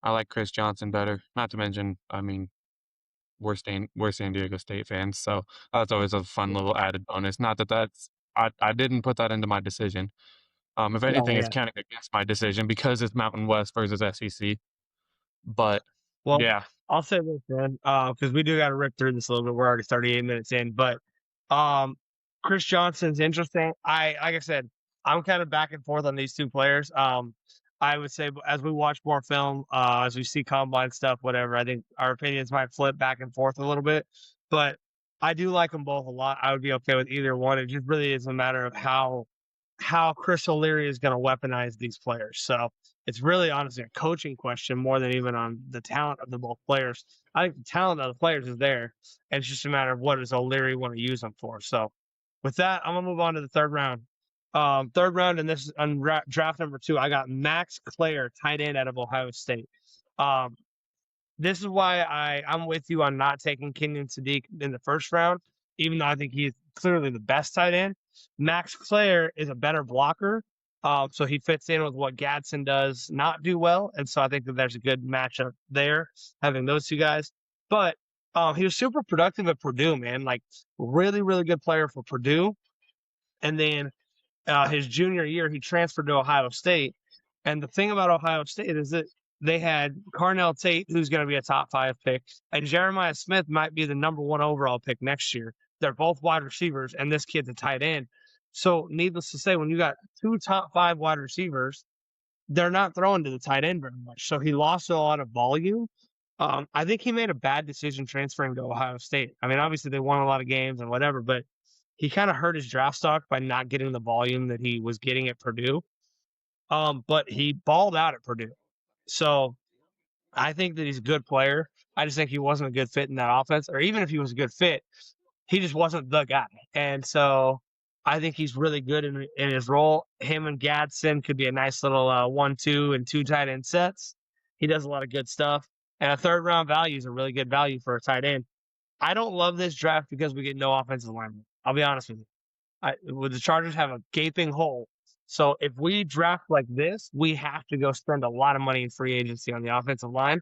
like Chris Johnson better. Not to mention, I mean, we're San Diego State fans, so that's always a fun little added bonus. Not that I didn't put that into my decision. If Oh anything, it's yeah. counting against my decision because it's Mountain West versus SEC. But Well, yeah, I'll say this, man, because we do got to rip through this a little bit. We're already 38 minutes in, but um, Chris Johnson's interesting. Like I said, I'm kind of back and forth on these two players. I would say as we watch more film, as we see combine stuff, whatever, I think our opinions might flip back and forth a little bit. But I do like them both a lot. I would be okay with either one. It just really is a matter of how Chris O'Leary is going to weaponize these players. So it's really honestly a coaching question more than even on the talent of the both players. I think the talent of the players is there, and it's just a matter of what does O'Leary want to use them for. So with that, I'm gonna move on to the third round. Third round, and this is on draft number 2. I got Max Clare, tight end out of Ohio State. Um, this is why I'm with you on not taking Kenyon Sadiq in the first round, even though I think he's clearly the best tight end. Max Clare is a better blocker, so he fits in with what Gadsden does not do well, and so I think that there's a good matchup there having those two guys. But he was super productive at Purdue, man. Like really, really good player for Purdue, and then his junior year, he transferred to Ohio State. And the thing about Ohio State is that they had Carnell Tate, who's going to be a top 5 pick, and Jeremiah Smith might be the number 1 overall pick next year. They're both wide receivers, and this kid's a tight end. So, needless to say, when you got 2 top 5 wide receivers, they're not throwing to the tight end very much. So he lost a lot of volume. I think he made a bad decision transferring to Ohio State. I mean, obviously they won a lot of games and whatever, but he kind of hurt his draft stock by not getting the volume that he was getting at Purdue. But he balled out at Purdue. So I think that he's a good player. I just think he wasn't a good fit in that offense, or even if he was a good fit, he just wasn't the guy. And so I think he's really good in his role. Him and Gadsden could be a nice little 1-2 and 2 tight end sets. He does a lot of good stuff. And a 3rd round value is a really good value for a tight end. I don't love this draft because we get no offensive linemen. I'll be honest with you. The Chargers have a gaping hole. So if we draft like this, we have to go spend a lot of money in free agency on the offensive line.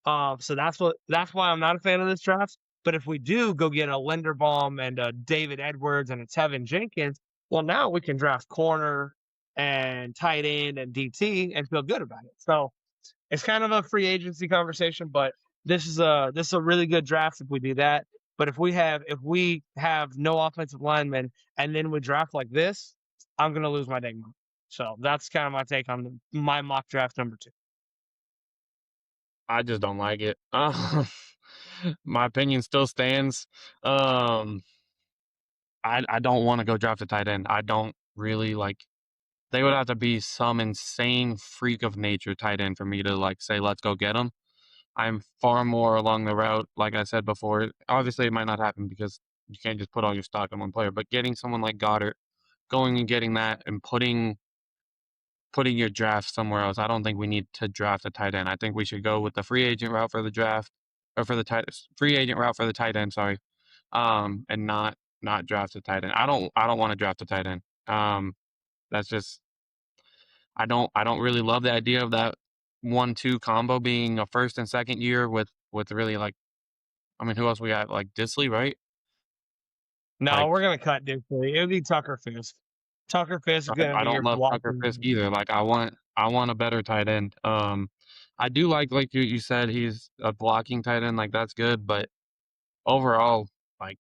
So that's why I'm not a fan of this draft. But if we do go get a Linderbaum and a David Edwards and a Tevin Jenkins, well, now we can draft corner and tight end and DT and feel good about it. So it's kind of a free agency conversation, but this is a really good draft if we do that. But if we have no offensive linemen and then we draft like this, I'm gonna lose my dang mind. So that's kind of my take on my mock draft number 2. I just don't like it. My opinion still stands. I don't want to go draft a tight end. I don't really like. They would have to be some insane freak of nature tight end for me to like say let's go get him. I'm far more along the route, like I said before. Obviously, it might not happen because you can't just put all your stock on one player. But getting someone like Goddard, going and getting that, and putting your draft somewhere else. I don't think we need to draft a tight end. I think we should go with the free agent route for the draft, or for the free agent route for the tight end. Sorry, and not draft a tight end. I don't want to draft a tight end. That's just I don't really love the idea of that 1-2 combo being a first and second year with really like I mean who else we got like Disley, right? No, Like we're gonna cut Duke. It would be Tucker Fisk. Tucker Fisk is gonna I be don't your love Tucker Fisk blocking. either. Like I want a better tight end. I do like you said he's a blocking tight end. Like that's good, but overall, like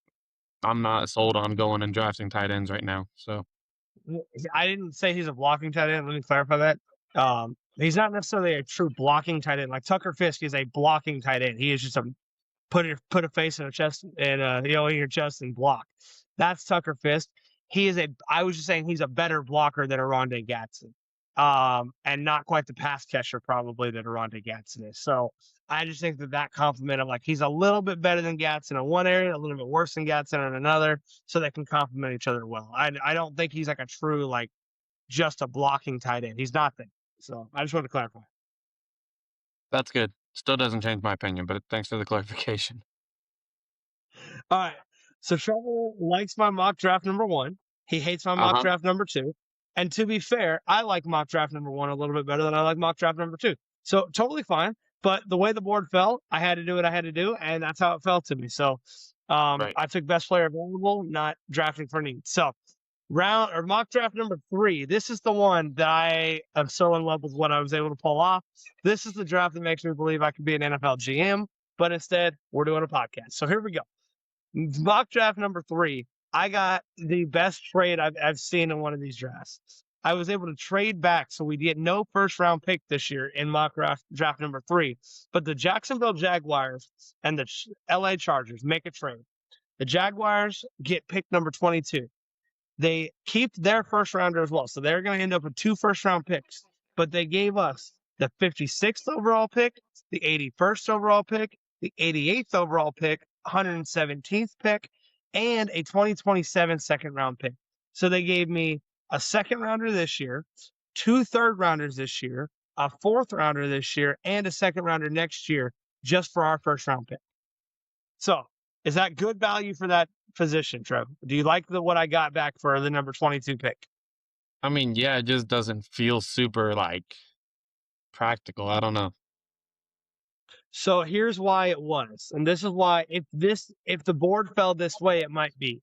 I'm not sold on going and drafting tight ends right now. So I didn't say he's a blocking tight end. Let me clarify that. He's not necessarily a true blocking tight end. Like Tucker Fisk is a blocking tight end. He is just a put a face in a chest and in your chest and block. That's Tucker Fisk. I was just saying he's a better blocker than Aronde Gatson. And not quite the pass catcher probably that Aronde Gatson is. So I just think that compliment of like he's a little bit better than Gatson in one area, a little bit worse than Gatson in another, so they can complement each other well. I don't think he's like a true like just a blocking tight end. He's not that. So I just want to clarify. that's good. Still doesn't change my opinion, but thanks for the clarification. All right. So Trevor likes my mock draft number 1. He hates my mock Uh-huh. draft number 2. And to be fair, I like mock draft number 1 a little bit better than I like mock draft number 2. So totally fine. But the way the board fell, I had to do what I had to do, and that's how it fell to me. So Right. I took best player available, not drafting for need. So mock draft number 3. This is the one that I am so in love with what I was able to pull off. This is the draft that makes me believe I could be an NFL GM, but instead we're doing a podcast. So here we go. Mock draft number 3, I got the best trade I've seen in one of these drafts. I was able to trade back, so we get no first round pick this year in mock draft number 3. But the Jacksonville Jaguars and the LA Chargers make a trade. The Jaguars get pick number 22. They keep their first rounder as well. So they're going to end up with 2 first round picks. But they gave us the 56th overall pick, the 81st overall pick, the 88th overall pick, 117th pick, and a 2027 second round pick. So they gave me a second rounder this year, 2 third rounders this year, a 4th rounder this year, and a second rounder next year just for our first round pick. So is that good value for that position, Trev? Do you like what I got back for the number 22 pick? I mean, yeah, it just doesn't feel super like practical. I don't know. So here's why it was, and this is why if the board fell this way, it might be.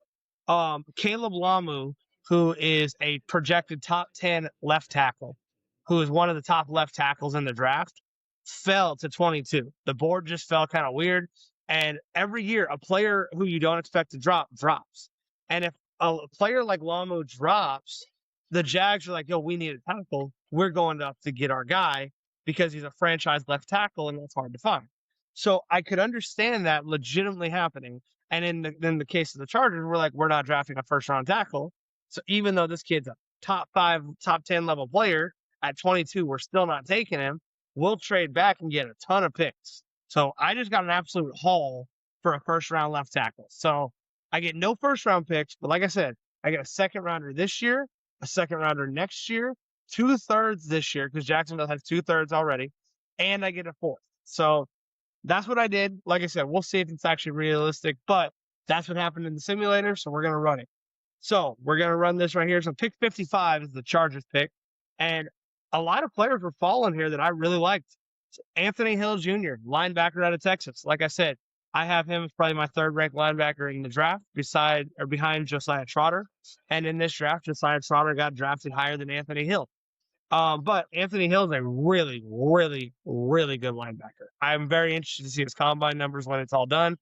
Caleb Lamu who is a projected top 10 left tackle, who is one of the top left tackles in the draft, fell to 22. The board just fell kind of weird. And every year, a player who you don't expect to drop drops. And if a player like Lamu drops, the Jags are like, yo, we need a tackle. We're going up to get our guy because he's a franchise left tackle and that's hard to find. So I could understand that legitimately happening. And in the case of the Chargers, we're like, we're not drafting a first round tackle. So even though this kid's a top 5, top 10 level player at 22, we're still not taking him. We'll trade back and get a ton of picks. So I just got an absolute haul for a first round left tackle. So I get no first round picks, but like I said, I get a second rounder this year, a second rounder next year, 2/3 this year because Jacksonville has 2/3 already, and I get a fourth. So that's what I did. Like I said, we'll see if it's actually realistic, but that's what happened in the simulator. So we're going to run it. So we're going to run this right here. So pick 55 is the Chargers pick. And a lot of players were falling here that I really liked. So Anthony Hill Jr., linebacker out of Texas. Like I said, I have him as probably my third ranked linebacker in the draft behind Josiah Trotter. And in this draft, Josiah Trotter got drafted higher than Anthony Hill. But Anthony Hill is a really, really, really good linebacker. I'm very interested to see his combine numbers when it's all done.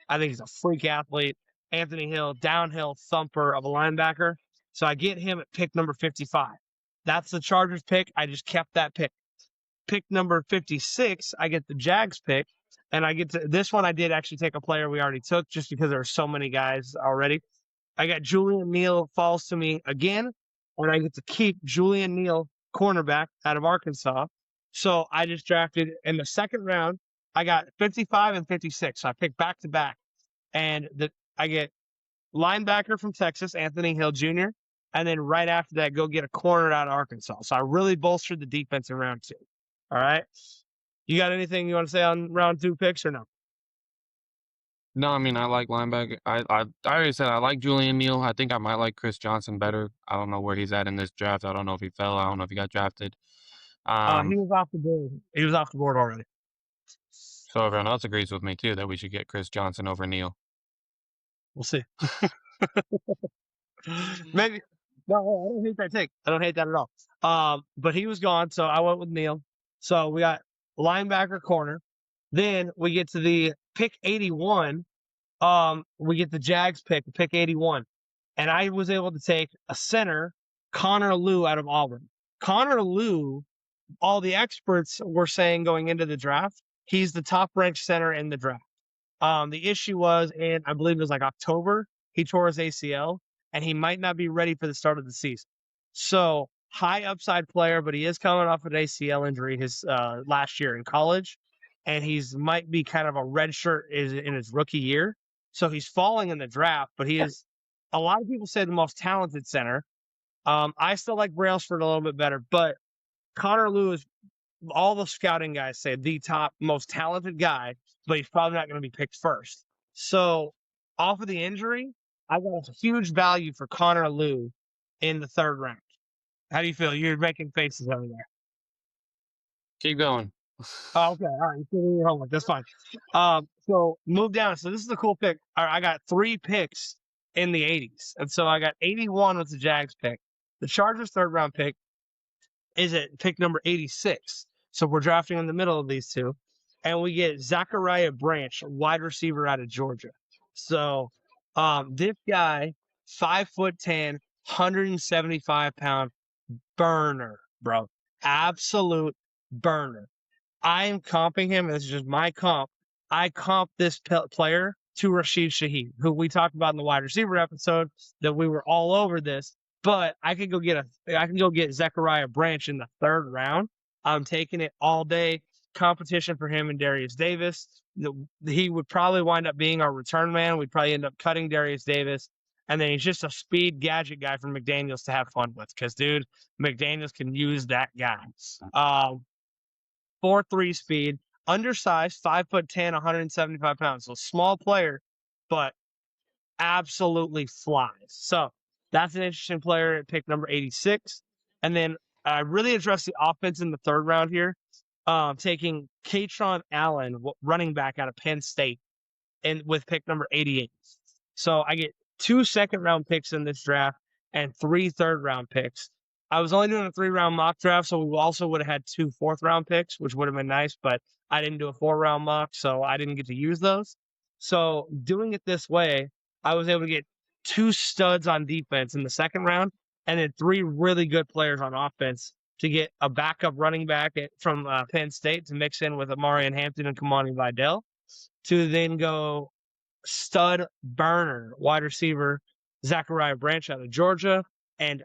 I think he's a freak athlete. Anthony Hill, downhill thumper of a linebacker. So I get him at pick number 55. That's the Chargers pick. I just kept that pick. Pick number 56, I get the Jags pick. And I get to this one. I did actually take a player we already took just because there are so many guys already. I got Julian Neal falls to me again, and I get to keep Julian Neal, cornerback out of Arkansas. So I just drafted in the second round. I got 55 and 56. So I picked back to back, and I get linebacker from Texas, Anthony Hill Jr., and then right after that, go get a corner out of Arkansas. So I really bolstered the defense in round 2. All right. You got anything you want to say on round 2 picks or no? No, I mean I like linebacker. I already said I like Julian Neal. I think I might like Chris Johnson better. I don't know where he's at in this draft. I don't know if he fell. I don't know if he got drafted. He was off the board. He was off the board already. So everyone else agrees with me too that we should get Chris Johnson over Neal. We'll see. Maybe. No, I don't hate that take. I don't hate that at all. But he was gone, so I went with Neal. So we got linebacker, corner. Then we get to the pick 81. We get the Jags pick 81. And I was able to take a center, Connor Lew out of Auburn. Connor Lew, all the experts were saying going into the draft, he's the top ranked center in the draft. The issue was in, I believe it was like October, he tore his ACL and he might not be ready for the start of the season. So high upside player, but he is coming off an ACL injury his last year in college, and he's might be kind of a red shirt in his rookie year. So he's falling in the draft, but he is a lot of people say the most talented center. I still like Brailsford a little bit better, but Connor Lew is all the scouting guys say the top most talented guy, but he's probably not going to be picked first. So off of the injury, I got a huge value for Connor Lew in the third round. How do you feel? You're making faces over there. Keep going. Oh, okay. All right. You're doing your homework. That's fine. So move down. So this is a cool pick. All right, I got 3 picks in the 80s. And so I got 81 with the Jags pick. The Chargers third round pick is at pick number 86. So we're drafting in the middle of these two. And we get Zachariah Branch, wide receiver out of Georgia. So this guy, 5'10", 175-pound burner, bro. Absolute burner. I am comping him. This is just my comp. I comp this player to Rashid Shaheed, who we talked about in the wide receiver episode, that we were all over this. But I can go get Zachariah Branch in the third round. I'm taking it all day. Competition for him and Darius Davis. He would probably wind up being our return man. We'd probably end up cutting Darius Davis. And then he's just a speed gadget guy from McDaniels to have fun with. Because, dude, McDaniels can use that guy. 4.3 speed, undersized, 5'10", 175 pounds. So small player, but absolutely flies. So that's an interesting player at pick number 86. And then I really address the offense in the third round here, taking Katron Allen, running back out of Penn State, and with pick number 88. So I get 2 second-round picks in this draft, and 3 third-round picks. I was only doing a 3-round mock draft, so we also would have had 2 fourth-round picks, which would have been nice, but I didn't do a 4-round mock, so I didn't get to use those. So doing it this way, I was able to get 2 studs on defense in the second round and then 3 really good players on offense to get a backup running back from Penn State to mix in with Amarian Hampton and Kamani Vidal to then go stud burner wide receiver Zachariah Branch out of Georgia and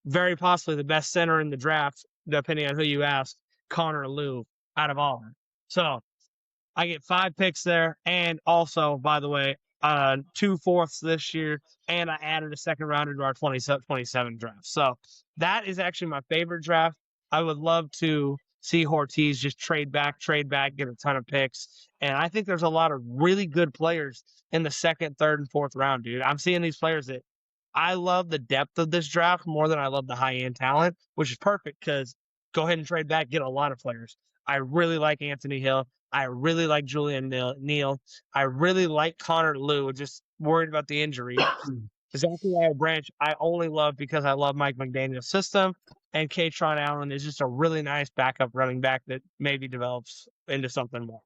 very possibly the best center in the draft, depending on who you ask, Connor Lew out of Auburn. So I get 5 picks there, and also, by the way, 2 fourths this year, and I added a second rounder to our 27 draft. So that is actually my favorite draft. I would love to see Ortiz just trade back, get a ton of picks. And I think there's a lot of really good players in the second, third, and fourth round, dude. I'm seeing these players that I love the depth of this draft more than I love the high end talent, which is perfect because go ahead and trade back, get a lot of players. I really like Anthony Hill. I really like Julian Neal. I really like Connor Lew, just worried about the injury. Zachariah Branch, I only love because I love Mike McDaniel's system. And Katron Allen is just a really nice backup running back that maybe develops into something more.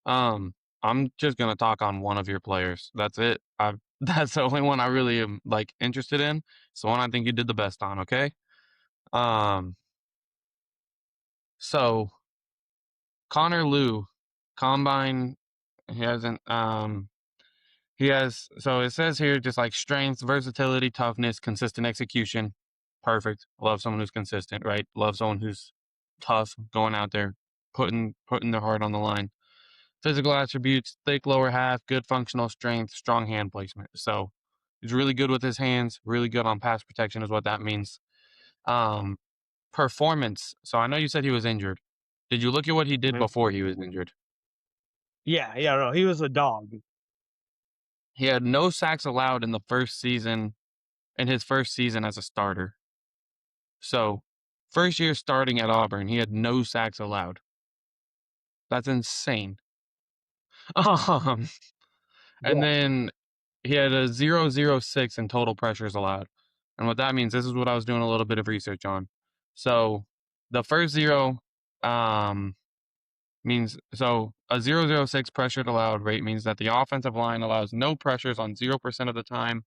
I'm just gonna talk on one of your players. That's it. That's the only one I really am like interested in. It's the one I think you did the best on. Okay. Um. So Connor Lew, combine. He hasn't. He has. So it says here just like strength, versatility, toughness, consistent execution. Perfect. Love someone who's consistent, right? Love someone who's tough, going out there, putting their heart on the line. Physical attributes, thick lower half, good functional strength, strong hand placement. So he's really good with his hands, really good on pass protection is what that means. Um, Performance. So I know you said he was injured. Did you look at what he did Mhm. before he was injured? Yeah, no, he was a dog. He had no sacks allowed in the first season, in his first season as a starter. So first year starting at Auburn, he had no sacks allowed. That's insane. Um, and Yeah. then he had a 0.006 in total pressures allowed. And what that means, this is what I was doing a little bit of research on. So the first zero means so a 0.006 pressured allowed rate means that the offensive line allows no pressures on 0% of the time.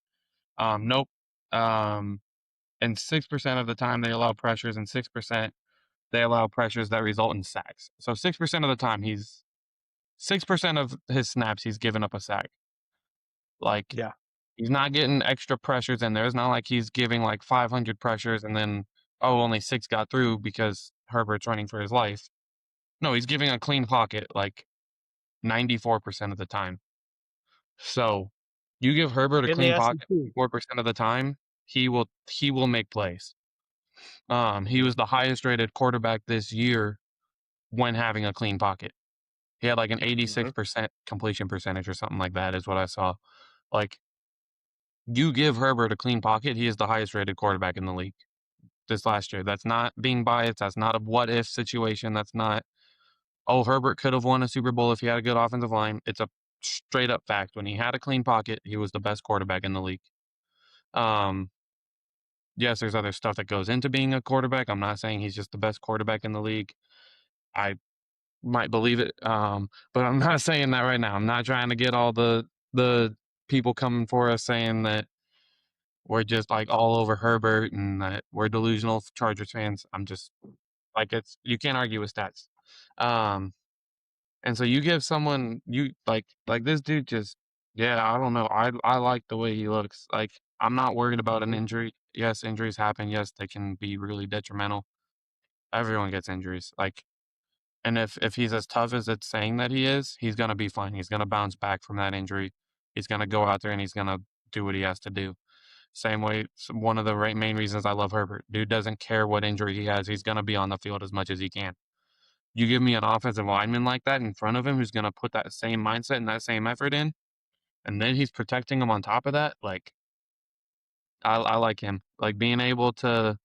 Nope. Um, and 6% of the time they allow pressures, and 6% they allow pressures that result in sacks. So 6% of the time 6% of his snaps he's given up a sack. Like Yeah. he's not getting extra pressures in there. It's not like he's giving like 500 pressures and then, oh, only 6 got through because Herbert's running for his life. No, he's giving a clean pocket like 94% of the time. So you give Herbert a In the clean pocket SEC. 4% of the time, he will make plays. He was the highest rated quarterback this year when having a clean pocket. He had like an Mhm. 86% completion percentage or something like that is what I saw. Like you give Herbert a clean pocket, he is the highest rated quarterback in the league this last year. That's not being biased. That's not a what if situation. That's not, oh, Herbert could have won a Super Bowl if he had a good offensive line. It's a straight up fact. When he had a clean pocket, he was the best quarterback in the league. Um, yes, there's other stuff that goes into being a quarterback. I'm not saying he's just the best quarterback in the league. I might believe it, but I'm not saying that right now. I'm not trying to get all the people coming for us saying that we're just like all over Herbert and that we're delusional Chargers fans. I'm just like you can't argue with stats. Um, and so you give someone you like this dude just yeah, I don't know. I like the way he looks. Like I'm not worried about an Mhm. injury. Yes, injuries happen. Yes, they can be really detrimental. Everyone gets injuries. Like and if he's as tough as it's saying that he is, he's gonna be fine. He's gonna bounce back from that injury. He's gonna go out there and he's gonna do what he has to do. Same way, one of the main reasons I love Herbert. Dude doesn't care what injury he has. He's going to be on the field as much as he can. You give me an offensive lineman like that in front of him who's going to put that same mindset and that same effort in, and then he's protecting him on top of that. Like, I like him. Like being able to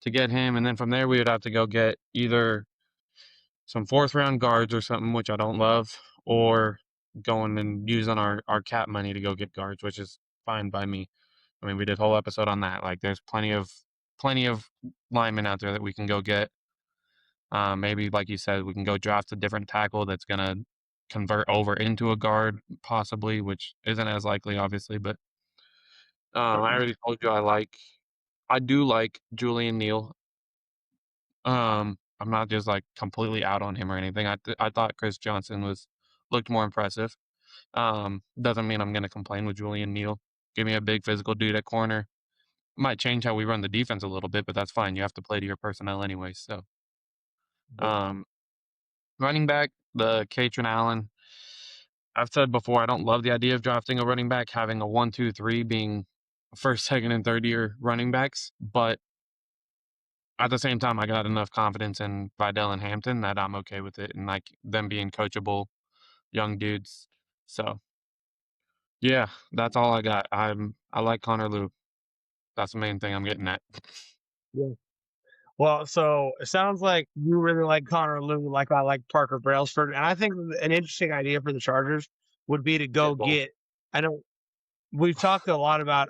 get him, and then from there we would have to go get either some fourth round guards or something, which I don't love, or going and using our cap money to go get guards, which is fine by me. I mean, we did a whole episode on that. Like, there's plenty of linemen out there that we can go get. Maybe, like you said, we can go draft a different tackle that's gonna convert over into a guard, possibly, which isn't as likely, obviously. But I already told you I do like Julian Neal. I'm not just like completely out on him or anything. I thought Chris Johnson looked more impressive. Doesn't mean I'm gonna complain with Julian Neal. Give me a big physical dude at corner. Might change how we run the defense a little bit, but that's fine. You have to play to your personnel anyway. So, um, running back, the Katrin Allen. I've said before, I don't love the idea of drafting a running back, having a 1, 2, 3 being first, second, and third year running backs. But at the same time, I got enough confidence in Vidal and Hampton that I'm okay with it and like them being coachable young dudes. So yeah, that's all I got. I like Connor Lew. That's the main thing I'm getting at. Yeah. Well, so it sounds like you really like Connor Lew, like I like Parker Brailsford, and I think an interesting idea for the Chargers would be to go Get both. get. I know we've talked a lot about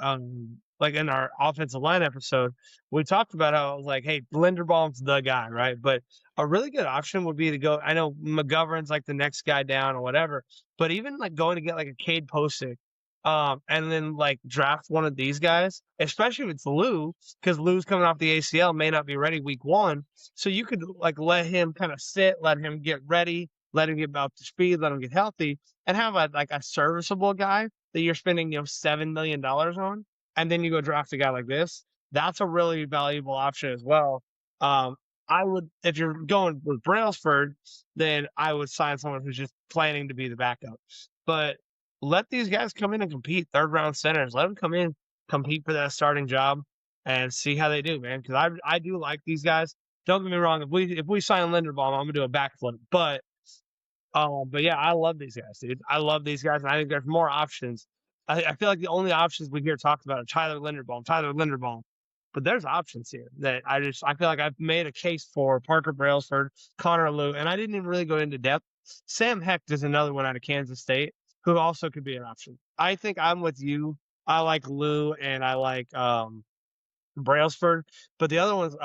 like in our offensive line episode, we talked about how I was like, hey, Linderbaum's the guy, right? But a really good option would be to go. I know McGovern's like the next guy down or whatever, but even like going to get like a Cade Posick, and then like draft one of these guys, especially if it's Lou, because Lou's coming off the ACL, may not be ready week 1, so you could like let him kind of sit, let him get ready, let him get up to speed, let him get healthy, and have like a serviceable guy that you're spending, $7 million on, and then you go draft a guy like this. That's a really valuable option as well. Um, I would, if you're going with Brailsford, then I would sign someone who's just planning to be the backup. But let these guys come in and compete, third round centers. Let them come in, compete for that starting job, and see how they do, man. Because I do like these guys. Don't get me wrong. If we sign Linderbaum, I'm gonna do a backflip. But yeah, I love these guys, dude. I love these guys, and I think there's more options. I feel like the only options we hear talked about are Tyler Linderbaum. But there's options here that I feel like I've made a case for Parker Brailsford, Connor Lew, and I didn't even really go into depth. Sam Hecht is another one out of Kansas State who also could be an option. I think I'm with you. I like Lew and I like Brailsford, but the other one's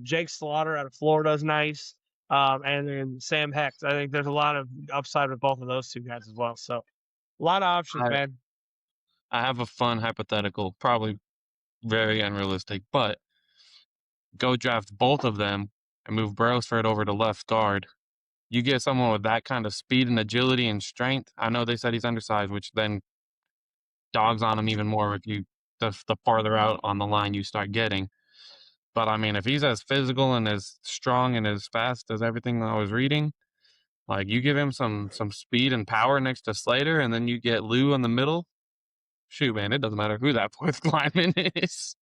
Jake Slaughter out of Florida is nice. And then Sam Hecht. I think there's a lot of upside with both of those two guys as well. So a lot of options, I man. I have a fun hypothetical, probably very unrealistic, but go draft both of them and move Brailsford over to left guard. You get someone with that kind of speed and agility and strength. I know they said he's undersized, which then dogs on him even more if you the farther out on the line you start getting. But I mean, if he's as physical and as strong and as fast as everything I was reading, like you give him some speed and power next to Slater, and then you get Lou in the middle. Shoot, man, it doesn't matter who that fourth lineman is.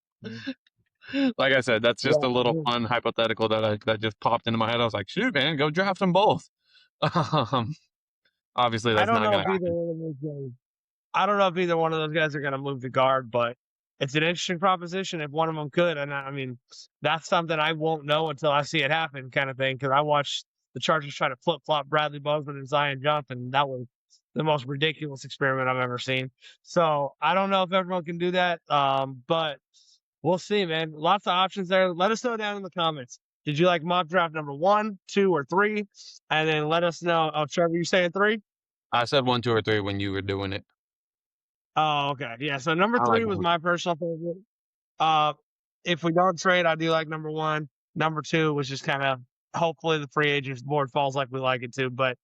Like I said, that's just a little Yeah. fun hypothetical that just popped into my head. I was like, shoot, man, go draft them both. Um, obviously, I that's don't not know going if to either happen. one of those guys. I don't know if either one of those guys are going to move the guard, but it's an interesting proposition if one of them could. And I mean, that's something I won't know until I see it happen, kind of thing. Because I watched the Chargers try to flip flop Bradley Bozeman and Zion Johnson. That was the most ridiculous experiment I've ever seen. So I don't know if everyone can do that, but we'll see, man. Lots of options there. Let us know down in the comments. Did you like mock draft number 1, 2, or 3? And then let us know. Oh, Trevor, you saying 3? I said 1, 2, or 3 when you were doing it. Oh, okay. Yeah. So number I like 3 was both. my personal favorite. Uh, if we don't trade, I do like number 1. Number 2 was just kind of hopefully the free agents board falls like we like it to. But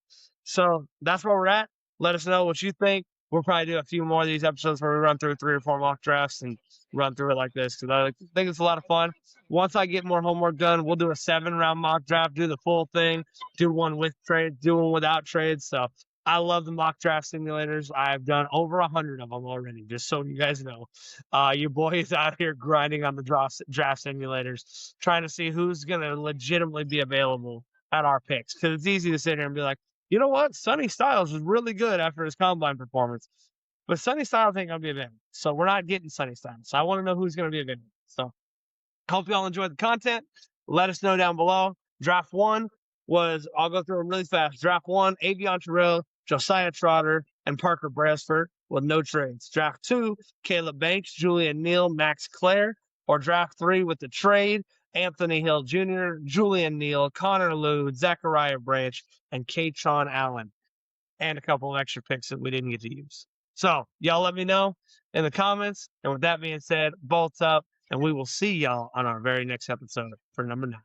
so that's where we're at. Let us know what you think. We'll probably do a few more of these episodes where we run through 3 or 4 mock drafts and run through it like this because I think it's a lot of fun. Once I get more homework done, we'll do a 7-round mock draft, do the full thing, do one with trades, do one without trades. So I love the mock draft simulators. I've done over 100 of them already, just so you guys know. Your boy is out here grinding on the draft simulators, trying to see who's going to legitimately be available at our picks. Because it's easy to sit here and be like, you know what? Sonny Styles was really good after his combine performance. But Sonny Styles ain't going to be available. So we're not getting Sonny Styles. So I want to know who's going to be available. So hope y'all enjoyed the content. Let us know down below. Draft 1 was, I'll go through them really fast. Draft 1, Avion Terrell, Josiah Trotter, and Parker Brailsford. with no trades. Draft 2, Caleb Banks, Julian Neal, Max Clare. Or draft 3 with the trade, Anthony Hill Jr., Julian Neal, Connor Lude, Zachariah Branch, and Katron Allen. And a couple of extra picks that we didn't get to use. So y'all let me know in the comments. And with that being said, bolts up, and we will see y'all on our very next episode for number 9.